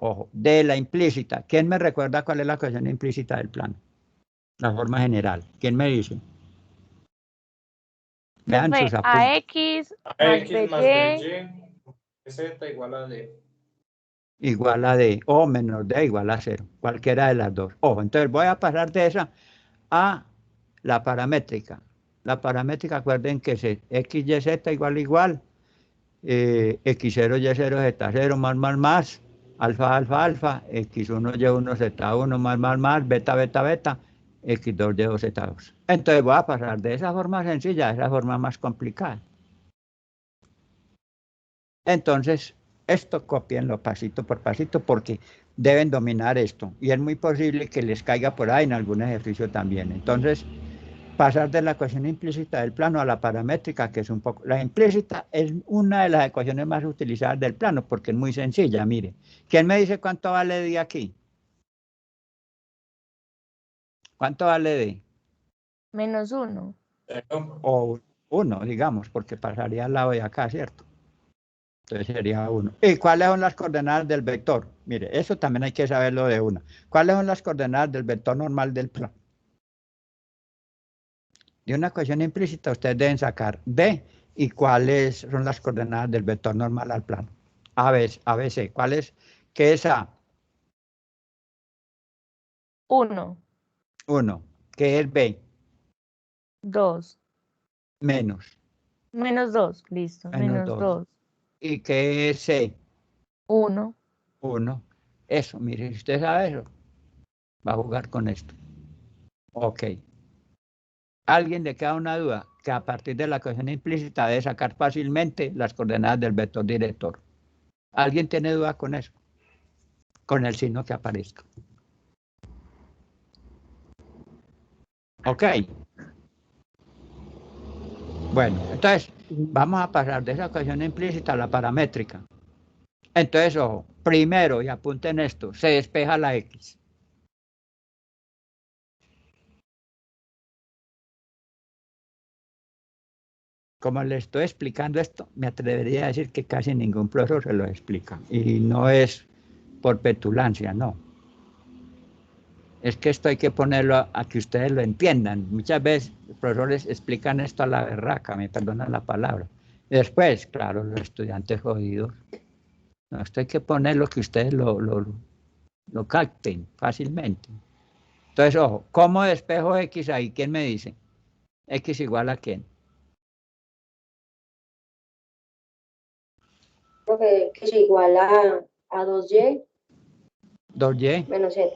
Ojo, de la implícita. ¿Quién me recuerda cuál es la ecuación implícita del plano? La forma general. ¿Quién me dice? Vean sus apuntes. AX más AX más BY BY, Z igual a D. Igual a D o menos D igual a 0. Cualquiera de las dos. Ojo, entonces voy a pasar de esa a la paramétrica. La paramétrica, acuerden que es X, Y, Z igual, X0, Y0, Z0 más, alfa, alfa, X1, Y1, Z1 más, beta, X2, Y2, Z2. Entonces voy a pasar de esa forma sencilla a esa forma más complicada. Entonces, Esto cópienlo pasito por pasito porque deben dominar esto. Y es muy posible que les caiga por ahí en algún ejercicio también. Entonces, pasar de la ecuación implícita del plano a la paramétrica, que es un poco... La implícita es una de las ecuaciones más utilizadas del plano porque es muy sencilla, mire. ¿Quién me dice cuánto vale D aquí? ¿Cuánto vale D? -1. O 1, digamos, porque pasaría al lado de acá, ¿cierto? Entonces sería 1. ¿Y cuáles son las coordenadas del vector? Mire, eso también hay que saberlo de una. ¿Cuáles son las coordenadas del vector normal del plano? De una ecuación implícita ustedes deben sacar D y cuáles son las coordenadas del vector normal al plano. ABC. ¿Cuál es? ¿Qué es A? 1, 1. ¿Qué es B? 2, Menos. -2, listo, Menos 2. -2, ¿Y qué es C? 1. 1. Eso, mire, si usted sabe eso, va a jugar con esto. Ok. ¿Alguien le queda una duda? Que a partir de la ecuación implícita debe sacar fácilmente las coordenadas del vector director. ¿Alguien tiene duda con eso? Con el signo que aparezca. Ok. Bueno, entonces vamos a pasar de esa ecuación implícita a la paramétrica. Entonces, ojo, primero, y apunten esto, se despeja la X. Como le estoy explicando esto, me atrevería a decir que casi ningún profesor se lo explica. Y no es por petulancia, no. Es que esto hay que ponerlo a que ustedes lo entiendan. Muchas veces los profesores explican esto a la berraca, me perdonan la palabra. Y después, claro, los estudiantes jodidos. No, esto hay que ponerlo que ustedes lo capten fácilmente. Entonces, ojo, ¿cómo despejo X ahí? ¿Quién me dice? ¿X igual a quién? Profe, que es igual a 2y 2y menos z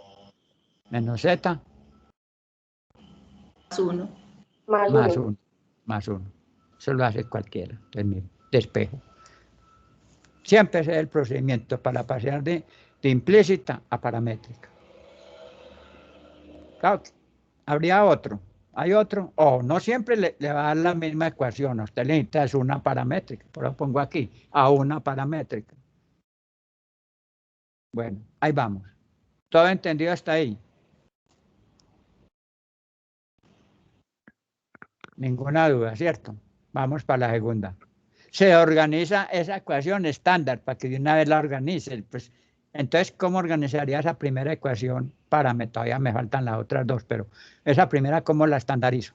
menos z Más 1. más más 1. 1. Más 1. Eso lo hace cualquiera. Entonces, mire, despejo. Siempre ese es el procedimiento para pasar de implícita a paramétrica. Claro, habría otro. Hay otro. O no siempre le va a dar la misma ecuación. A usted le necesita es una paramétrica. Por lo pongo aquí. A una paramétrica. Bueno, ahí vamos. ¿Todo entendido hasta ahí? Ninguna duda, ¿cierto? Vamos para la segunda. Se organiza esa ecuación estándar para que de una vez la organice. Pues, entonces, ¿cómo organizaría esa primera ecuación? Todavía me faltan las otras dos, pero esa primera, ¿cómo la estandarizo?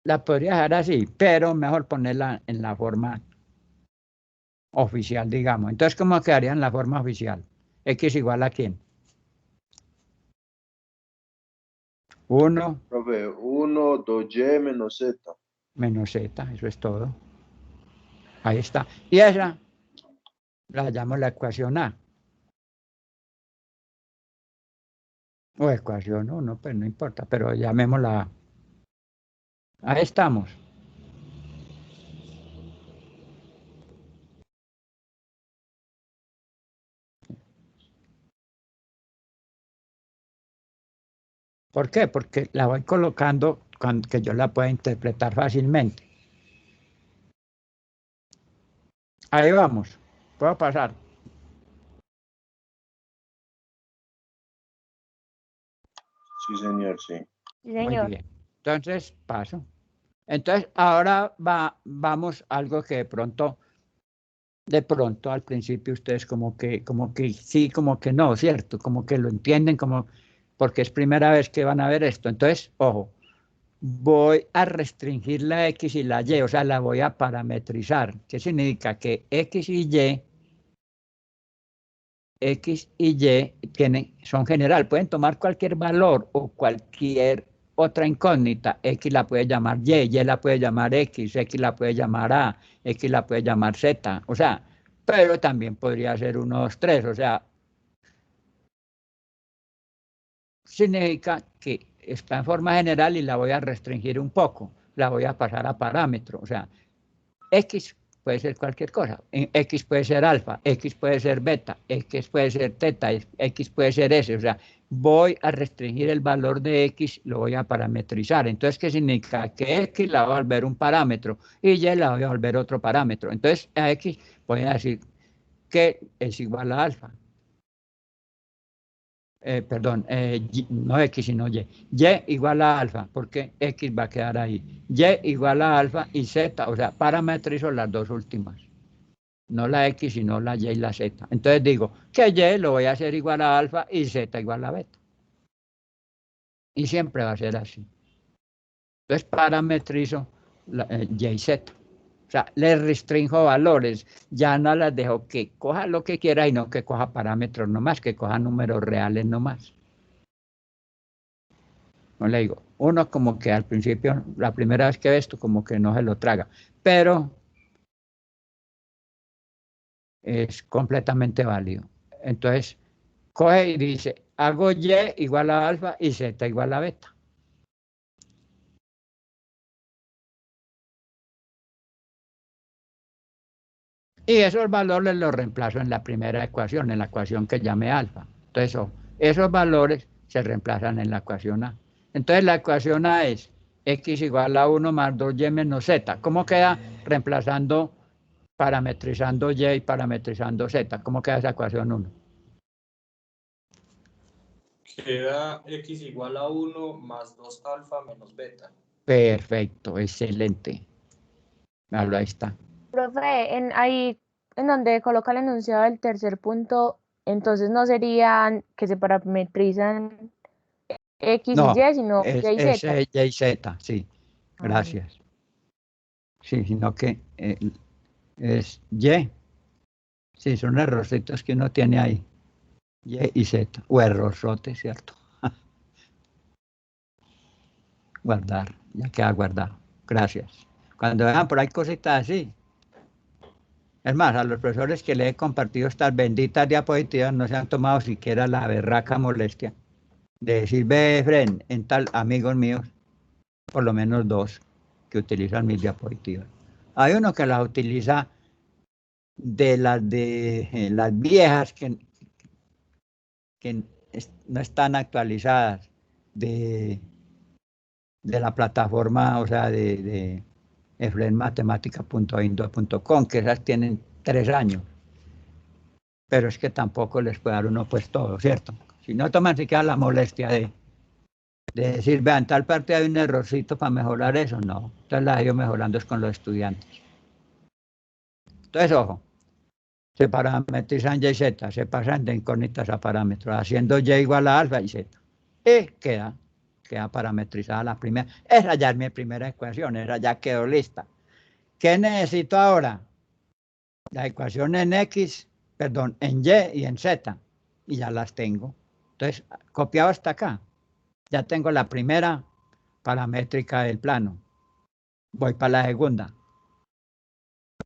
La podría dejar así, pero mejor ponerla en la forma oficial, digamos. Entonces, ¿cómo quedaría en la forma oficial? X igual a quién? 1 Profe, 1, 2y menos z. menos z, eso es todo. Ahí está. Y esa la llamo la ecuación A. O ecuación 1, pues no importa, pero llamémosla A. Ahí estamos. ¿Por qué? Porque la voy colocando con que yo la pueda interpretar fácilmente. Ahí vamos. ¿Puedo pasar? Sí, señor, sí. Sí, Muy señor. bien. Entonces, paso. Entonces, ahora vamos a algo que de pronto al principio ustedes como que sí, como que no, ¿cierto? Como que lo entienden, porque es primera vez que van a ver esto. Entonces, ojo, voy a restringir la X y la Y, o sea, la voy a parametrizar. ¿Qué significa? Que X y Y son general, pueden tomar cualquier valor o cualquier otra incógnita. X la puede llamar Y la puede llamar X la puede llamar A, X la puede llamar Z, o sea, pero también podría ser 1, 2, 3, o sea, significa que está en forma general y la voy a restringir un poco, la voy a pasar a parámetro, o sea, X puede ser cualquier cosa, X puede ser alfa, X puede ser beta, X puede ser teta, X puede ser S, o sea, voy a restringir el valor de X, lo voy a parametrizar. Entonces, ¿qué significa? Que X la voy a volver un parámetro y Y la voy a volver otro parámetro. Entonces, a X voy a decir que es igual a alfa. Perdón, no X sino Y. Y igual a alfa, porque X va a quedar ahí. Y igual a alfa y Z, o sea, parametrizo las dos últimas. No la X, sino la Y y la Z. Entonces digo que Y lo voy a hacer igual a alfa y Z igual a beta. Y siempre va a ser así. Entonces parametrizo Y y Z. O sea, le restringo valores. Ya no las dejo que coja lo que quiera y no que coja parámetros nomás, que coja números reales nomás. No le digo, uno como que al principio, la primera vez que ve esto, como que no se lo traga. Pero es completamente válido. Entonces, coge y dice, hago Y igual a alfa y Z igual a beta. Y esos valores los reemplazo en la primera ecuación, en la ecuación que llamé alfa. Entonces, esos valores se reemplazan en la ecuación A. Entonces, la ecuación A es X igual a 1 más 2Y menos Z. ¿Cómo queda reemplazando, parametrizando Y y parametrizando Z? ¿Cómo queda esa ecuación 1? Queda X igual a 1 más 2 alfa menos beta. Perfecto, excelente. Ahí está. Profe, ahí en donde coloca el enunciado del tercer punto, entonces no serían que se parametrizan X No, y Y, sino es Y y Z. Y y Z, sí. Gracias. Sí, sino que es Y. Sí, son errorcitos que uno tiene ahí. Y y Z. O errorzote, ¿cierto? Guardar. Ya queda guardado. Gracias. Cuando vean por ahí cositas así. Es más, a los profesores que les he compartido estas benditas diapositivas no se han tomado siquiera la berraca molestia de decir, ve, Fren, en tal, amigos míos, por lo menos dos que utilizan mis diapositivas. Hay uno que las utiliza de las viejas que no están actualizadas de la plataforma, o sea, de efrenmatematica.indo.com, que esas tienen 3 años. Pero es que tampoco les puede dar uno pues todo, ¿cierto? Si no toman siquiera la molestia de decir, vean, tal parte hay un errorcito para mejorar eso, no. Entonces la he ido mejorando es con los estudiantes. Entonces, ojo, se parametrizan Y y Z, se pasan de incógnitas a parámetros, haciendo Y igual a alfa y Z. Y queda parametrizada la primera. Esa ya es mi primera ecuación, esa ya quedó lista. ¿Qué necesito ahora? La ecuación en X, perdón, en Y y en Z, y ya las tengo. Entonces, copiado hasta acá. Ya tengo la primera paramétrica del plano. Voy para la segunda.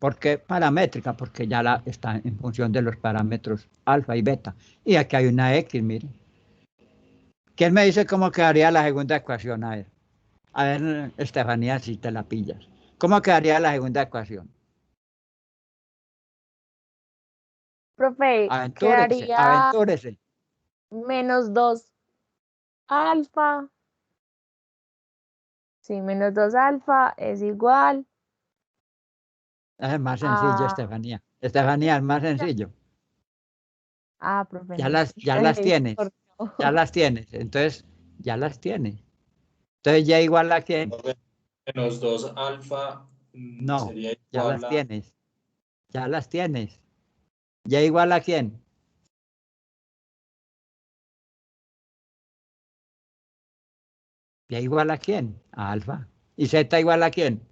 ¿Por qué paramétrica? Porque ya está en función de los parámetros alfa y beta. Y aquí hay una X, miren. ¿Quién me dice cómo quedaría la segunda ecuación? A ver, Estefanía, si te la pillas. ¿Cómo quedaría la segunda ecuación? Profe, Aventúrese, quedaría aventúrese. menos 2 alfa. Sí, menos 2 alfa es igual Es más sencillo, a... Estefanía. Estefanía, es más sencillo. Profe, Ya no. las tienes. Ya las tienes. Entonces, ya las tienes. Entonces, ¿ya igual a quién? Menos 2 alfa No, sería ya igual las a... tienes. Ya las tienes. ¿Ya igual a quién? ¿Ya igual a quién? A alfa. ¿Y Z igual a quién?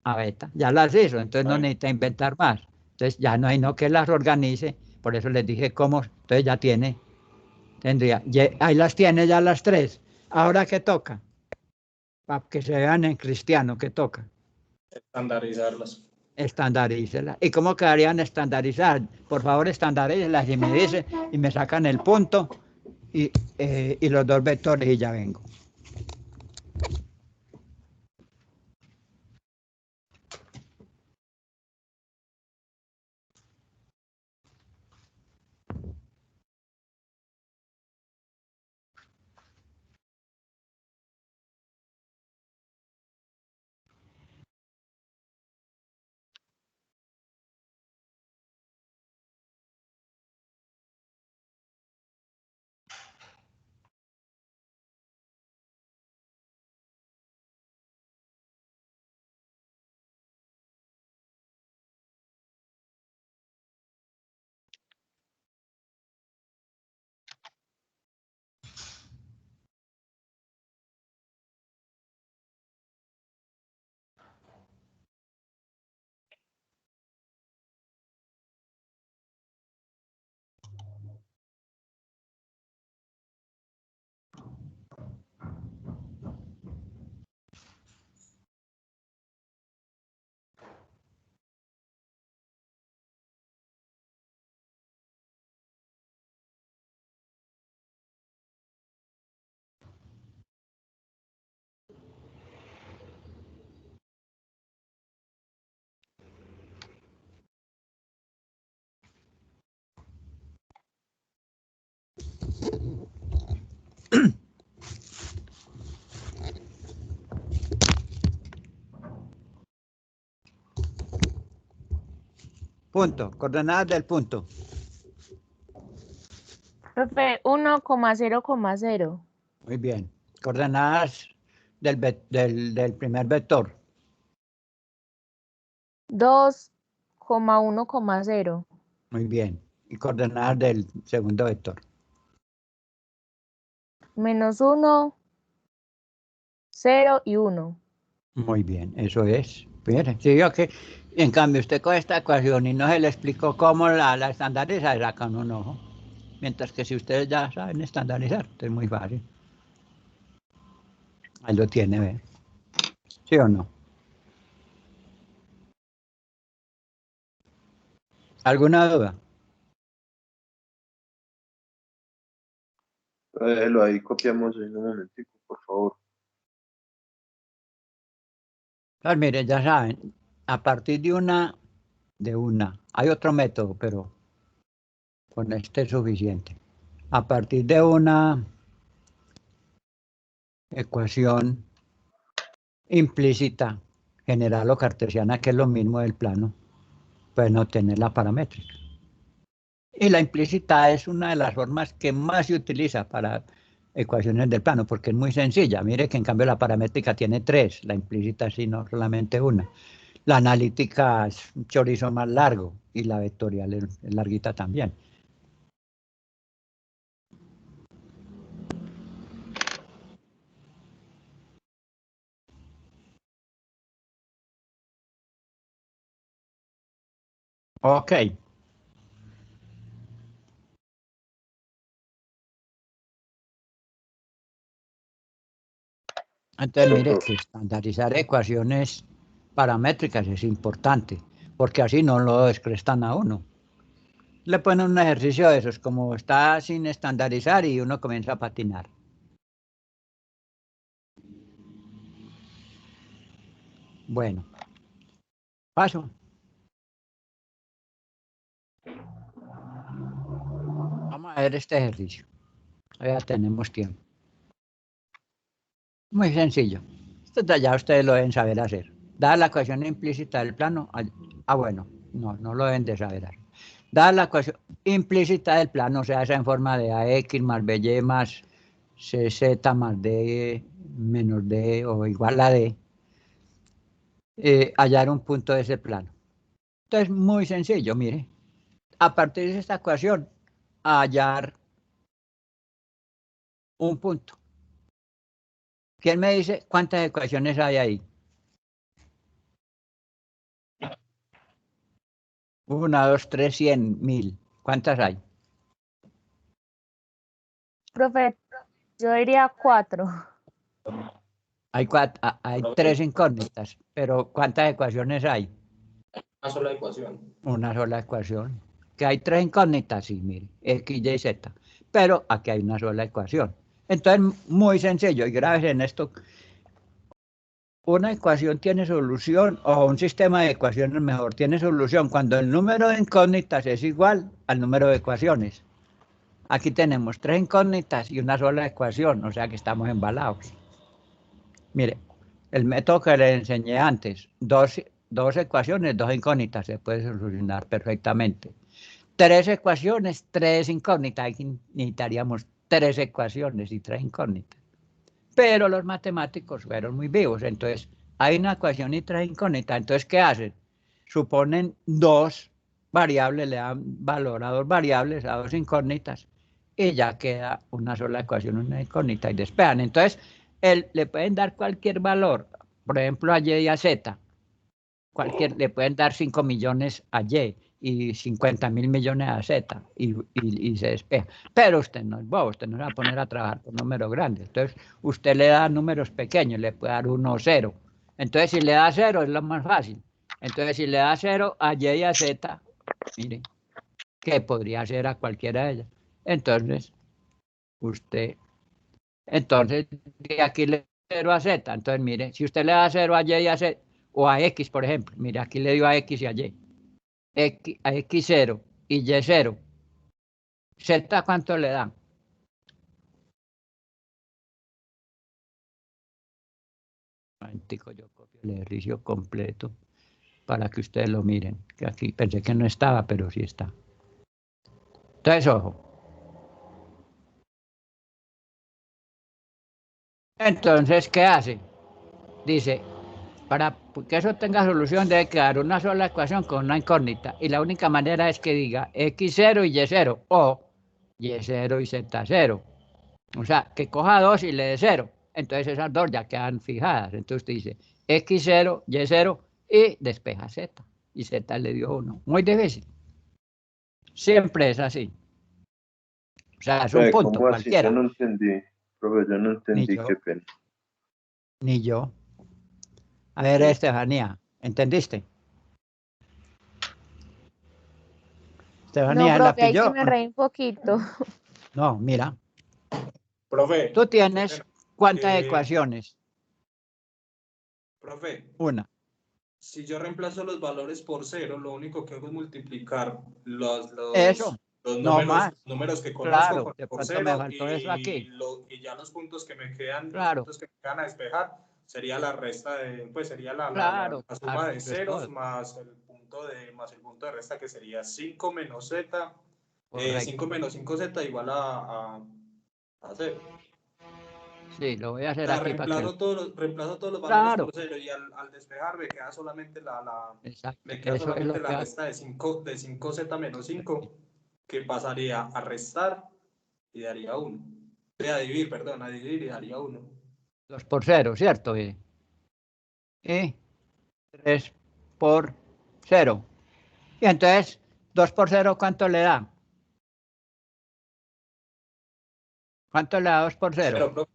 A beta. Ya las hizo, entonces no necesita inventar más. Entonces ya no hay no que las organice. Por eso les dije cómo. Entonces ya tiene. Tendría. Ahí las tiene ya las 3. ¿Ahora qué toca? Para que se vean en cristiano, ¿qué toca? Estandarizarlas. Estandarícelas. ¿Y cómo quedarían estandarizadas? Por favor, estandarícelas y me dicen y me sacan el punto y y los dos vectores y ya vengo. Punto, coordenadas del punto. Profe, 1,0,0. Muy bien. Coordenadas del primer vector. 2,1,0. Muy bien. Y coordenadas del segundo vector. -1, 0 y 1. Muy bien, eso es. Mire, sí, yo que, en cambio, usted con esta ecuación y no se le explicó cómo la estandariza, y sacan un ojo. Mientras que si ustedes ya saben estandarizar, es muy fácil. Ahí lo tiene, ¿ve? ¿Sí o no? ¿Alguna duda? Déjelo ahí, copiamos en un momentico, por favor. Pues mire, ya saben, a partir de una, hay otro método, pero con este es suficiente. A partir de una ecuación implícita, general o cartesiana, que es lo mismo del plano, pueden obtener la paramétrica. Y la implícita es una de las formas que más se utiliza para ecuaciones del plano, porque es muy sencilla. Mire que en cambio la paramétrica tiene 3, la implícita sí, no solamente una. La analítica es un chorizo más largo y la vectorial es larguita también. Ok. Entonces, mire que estandarizar ecuaciones paramétricas es importante, porque así no lo descrestan a uno. Le ponen un ejercicio de esos, como está sin estandarizar y uno comienza a patinar. Bueno, paso. Vamos a ver este ejercicio. Ya tenemos tiempo. Muy sencillo. Esto ya ustedes lo deben saber hacer. Dada la ecuación implícita del plano, bueno, no lo deben de saber hacer. Dada la ecuación implícita del plano, o sea, esa en forma de AX más BY más CZ más D menos D o igual a D, hallar un punto de ese plano. Entonces, muy sencillo, mire. A partir de esta ecuación, hallar un punto. ¿Quién me dice cuántas ecuaciones hay ahí? 1, 2, 3, 100, 1000. ¿Cuántas hay? Profe, yo diría 4. Hay 3 incógnitas, pero ¿cuántas ecuaciones hay? Una sola ecuación. Una sola ecuación. ¿Que hay 3 incógnitas? Sí, mire, X, Y, Z. pero aquí hay una sola ecuación. Entonces, muy sencillo, y grábese en esto. Una ecuación tiene solución, o un sistema de ecuaciones mejor, tiene solución cuando el número de incógnitas es igual al número de ecuaciones. Aquí tenemos 3 incógnitas y una sola ecuación, o sea que estamos embalados. Mire, el método que le enseñé antes, dos ecuaciones, 2 incógnitas, se puede solucionar perfectamente. 3 ecuaciones, 3 incógnitas, aquí necesitaríamos 3 ecuaciones y 3 incógnitas. Pero los matemáticos fueron muy vivos, entonces hay una ecuación y 3 incógnitas, entonces ¿qué hacen? Suponen 2 variables, le dan valor a 2 variables, a 2 incógnitas, y ya queda una sola ecuación, una incógnita, y despejan. Entonces, le pueden dar cualquier valor, por ejemplo a Y y a Z, le pueden dar 5 millones a Y y 50.000 millones a Z y se despeja. Pero usted no es bobo, usted no se va a poner a trabajar con números grandes. Entonces, usted le da números pequeños, le puede dar 1 o 0. Entonces, si le da 0 es lo más fácil. Entonces, si le da 0 a Y y a Z, mire, que podría ser a cualquiera de ellas. Entonces, de aquí le da 0 a Z. Entonces, mire, si usted le da 0 a Y y a Z, o a X, por ejemplo, mire, aquí le dio a X y a Y. A X0 y Y0. Z, ¿cuánto le dan? Yo copio el ejercicio completo para que ustedes lo miren. Que aquí pensé que no estaba, pero sí está. Entonces, ojo. Entonces, ¿qué hace? Dice, para que eso tenga solución debe quedar una sola ecuación con una incógnita. Y la única manera es que diga X0 y Y0 o Y0 y Z0. O sea, que coja 2 y le dé 0. Entonces esas 2 ya quedan fijadas. Entonces usted dice X0, Y0 y despeja Z. Y Z le dio 1. Muy difícil. Siempre es así. O sea, es un punto ¿Cómo así? cualquiera. Yo no entendí. Profe, yo no entendí, yo. qué pena. Ni yo. A ver, Estefanía, ¿entendiste? Estefanía, No, ¿la profe, ahí sí pilló? me reí un poquito. No, mira. Profe, Tú tienes ¿cuántas eh, ecuaciones? profe, Una. si yo reemplazo los valores por 0, lo único que hago es multiplicar Eso. los No más. números que conozco Claro, de por pronto me 0 faltó eso aquí. y ya los puntos que me quedan, Claro. los puntos que me quedan a despejar, sería la resta de, pues sería Claro, la suma claro, de eso es ceros todo. más el punto de resta, que sería 5 menos z, 5 Correcto. menos 5z igual a 0. Sí, lo voy a hacer O sea, aquí para que... reemplazo todos los valores Claro, por 0 y al despejar me queda solamente exacto. me queda Eso es lo solamente que la hago. resta de 5z menos 5, que pasaría a restar y daría 1. A dividir, perdón, a dividir y daría 1. 2 por 0, ¿cierto? Y 3 por 0. Y entonces, 2 por 0, ¿cuánto le da? ¿Cuánto le da 2 por 0? 0, profe.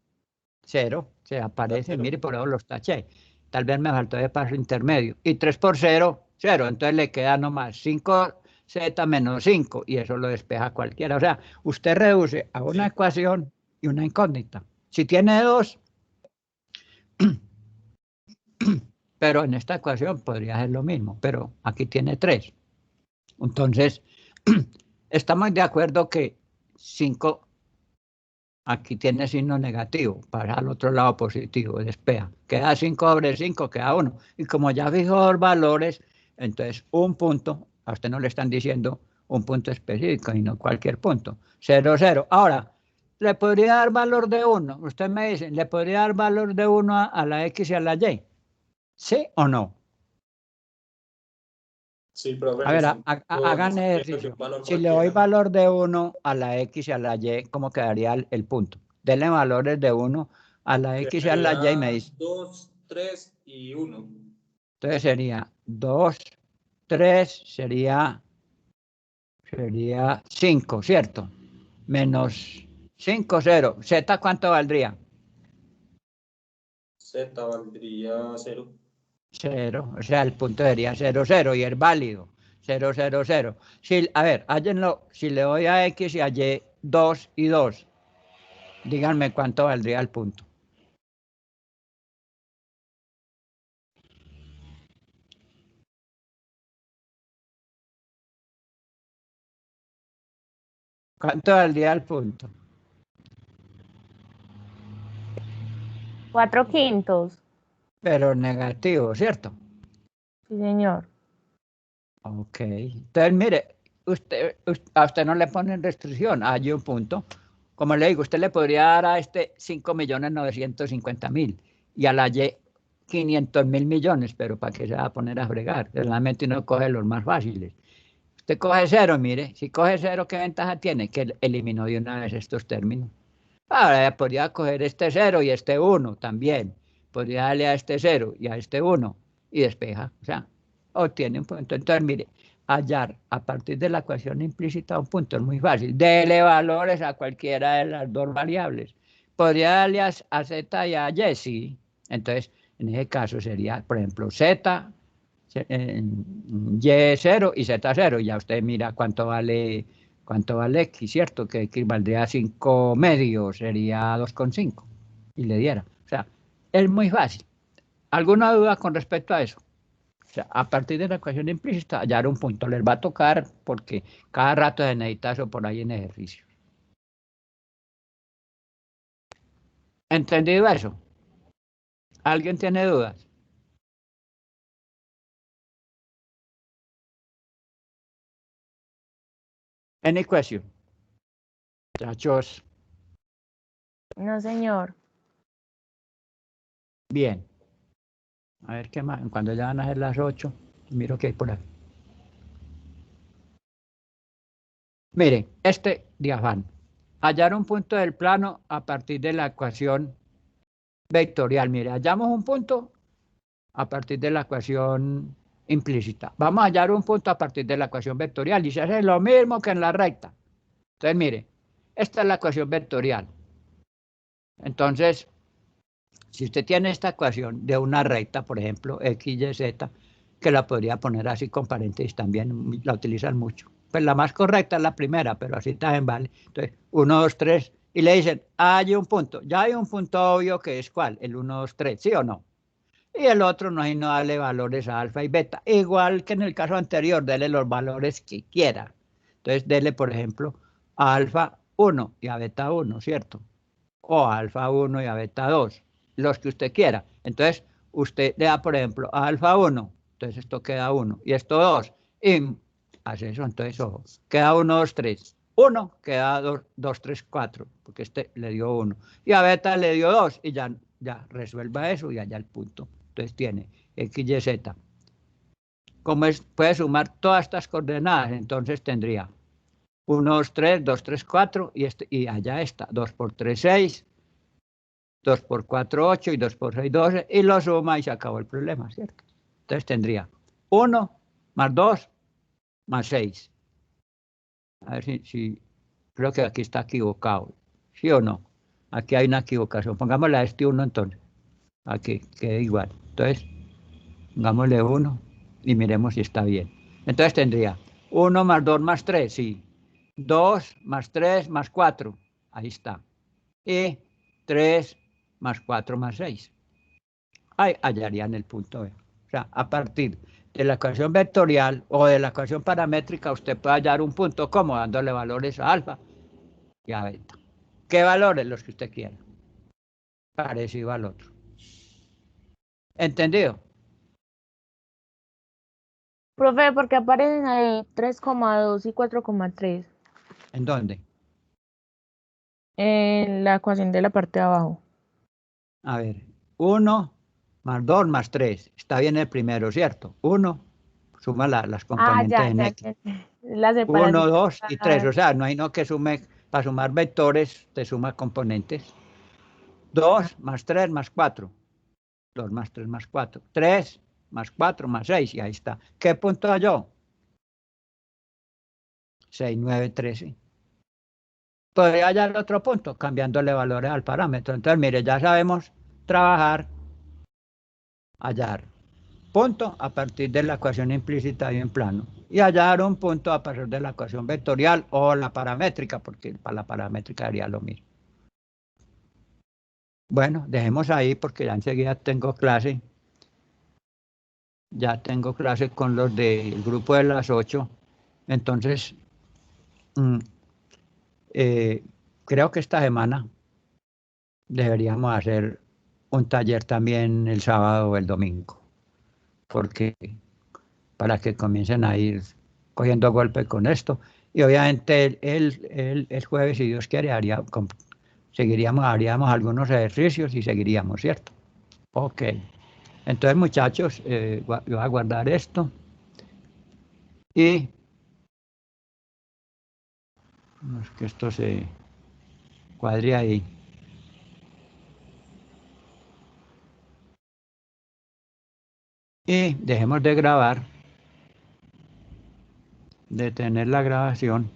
0. Se aparece, Cero. mire, por eso los taché. Tal vez me faltó de paso intermedio. Y 3 por 0, 0. Entonces le queda nomás 5z menos 5. Y eso lo despeja cualquiera. O sea, usted reduce a una ecuación y una incógnita. Si tiene 2, pero en esta ecuación podría ser lo mismo. Pero aquí tiene 3. Entonces, estamos de acuerdo que 5... Aquí tiene signo negativo, para al otro lado positivo, despeja. Queda 5 sobre 5, queda 1. Y como ya fijó dos valores, entonces un punto, a usted no le están diciendo un punto específico, sino cualquier punto. 0, 0. Ahora, ¿le podría dar valor de 1? Usted me dice, ¿le podría dar valor de 1 a la X y a la Y? ¿Sí o no? Sí, profe, A ver, hagan necesito que ejercicio. un valor Si le doy cualquiera. valor de 1 a la X y a la Y, ¿cómo quedaría el punto? Denle valores de 1 a la X y a la Y y me dice. 2, 3 y 1. Entonces sería 2, 3, sería 5, ¿cierto? Menos 5, 0. ¿Z cuánto valdría? Z valdría 0. 0. O sea, el punto sería 0, 0 y es válido. 0, 0, 0. Si, a ver, háganlo. Si le doy a X y a Y 2 y 2. Díganme cuánto valdría el punto. ¿Cuánto valdría el punto? 4/5. Pero negativo, ¿cierto? Sí, señor. Ok. Entonces, mire, a usted no le ponen restricción. Hay un punto. Como le digo, usted le podría dar a este 5.950.000 y a la Y 500.000 millones, pero ¿para qué se va a poner a fregar? Realmente uno coge los más fáciles. Usted coge 0, mire, si coge 0, ¿qué ventaja tiene? Que eliminó de una vez estos términos. Ahora podría coger este 0 y este 1 también. Podría darle a este 0 y a este 1 y despeja. O sea, obtiene un punto. Entonces, mire, hallar a partir de la ecuación implícita un punto es muy fácil. Dele valores a cualquiera de las dos variables. Podría darle a Z y a Y, sí. Entonces, en ese caso sería, por ejemplo, Z, Y0 y Z0. Y ya usted mira cuánto vale X, ¿cierto? Que equivaldría a 5 medios, sería 2,5 y le diera. O sea, es muy fácil. ¿Alguna duda con respecto a eso? O sea, a partir de la ecuación implícita, hallar un punto les va a tocar porque cada rato se necesita eso por ahí en ejercicio. ¿Entendido eso? ¿Alguien tiene dudas? Any question? Muchachos, No, señor. bien. A ver qué más. Cuando ya van a ser las 8, miro qué hay por aquí. Mire, este diafán. Hallar un punto del plano a partir de la ecuación vectorial. Mire, hallamos un punto a partir de la ecuación implícita. Vamos a hallar un punto a partir de la ecuación vectorial y se hace lo mismo que en la recta. Entonces, mire, esta es la ecuación vectorial. Entonces, si usted tiene esta ecuación de una recta, por ejemplo, X, Y, Z, que la podría poner así con paréntesis también, la utilizan mucho. Pues la más correcta es la primera, pero así también vale. Entonces, 1, 2, 3, y le dicen, hay un punto. Ya hay un punto obvio que es ¿cuál? El 1, 2, 3, ¿sí o no? Y el otro no hay no darle valores a alfa y beta. Igual que en el caso anterior, dele los valores que quiera. Entonces, dele, por ejemplo, a alfa 1 y a beta 1, ¿cierto? O a alfa 1 y a beta 2, los que usted quiera. Entonces, usted le da, por ejemplo, a alfa 1, entonces esto queda 1, y esto 2, y hace eso, entonces, ojo, queda 1, 2, 3. 1 queda 2, 3, 4, porque este le dio 1. Y a beta le dio 2, y ya resuelva eso y allá el punto. Entonces tiene X, Y, Z. Como puede sumar todas estas coordenadas, entonces tendría 1, 2, 3, 2, 3, 4, y allá está, 2 por 3, 6, 2 por 4, 8, y 2 por 6, 12, y lo suma y se acabó el problema, ¿cierto? Entonces tendría 1 más 2 más 6. A ver si creo que aquí está equivocado, ¿sí o no? Aquí hay una equivocación, pongámosle a este 1 entonces, aquí quede igual. Entonces, pongámosle 1 y miremos si está bien. Entonces tendría 1 más 2 más 3, sí. 2 más 3 más 4, ahí está. Y 3 más 4 más 6. Ahí hallarían el punto B. O sea, a partir de la ecuación vectorial o de la ecuación paramétrica, usted puede hallar un punto como dándole valores a alfa y a beta. ¿Qué valores? Los que usted quiera. Parecido al otro. ¿Entendido? Profe, ¿por qué aparecen ahí 3,2 y 4,3 ¿En dónde? en la ecuación de la parte de abajo? A ver, 1 más 2 más 3. Está bien el primero, ¿cierto? 1, suma las componentes Ya, en ya, X. la 1, separación. 2 y 3. O sea, no hay no que sume, para sumar vectores, te suma componentes. 2 más 3 más 4. 2 más 3 más 4. 3 más 4 más 6. Y ahí está. ¿Qué punto halló? 6, 9, 13. Podría hallar otro punto, cambiándole valores al parámetro. Entonces, mire, ya sabemos trabajar, hallar punto a partir de la ecuación implícita y en plano. y hallar un punto a partir de la ecuación vectorial o la paramétrica, porque para la paramétrica haría lo mismo. Bueno, dejemos ahí porque ya enseguida tengo clase. Ya tengo clase con los del grupo de las 8. Entonces, creo que esta semana deberíamos hacer un taller también el sábado o el domingo, porque para que comiencen a ir cogiendo golpe con esto. Y obviamente el jueves, si Dios quiere, haríamos algunos ejercicios y seguiríamos, ¿cierto? Ok. Entonces, muchachos, yo voy a guardar esto y que esto se cuadre ahí. Y dejemos de grabar, detener la grabación.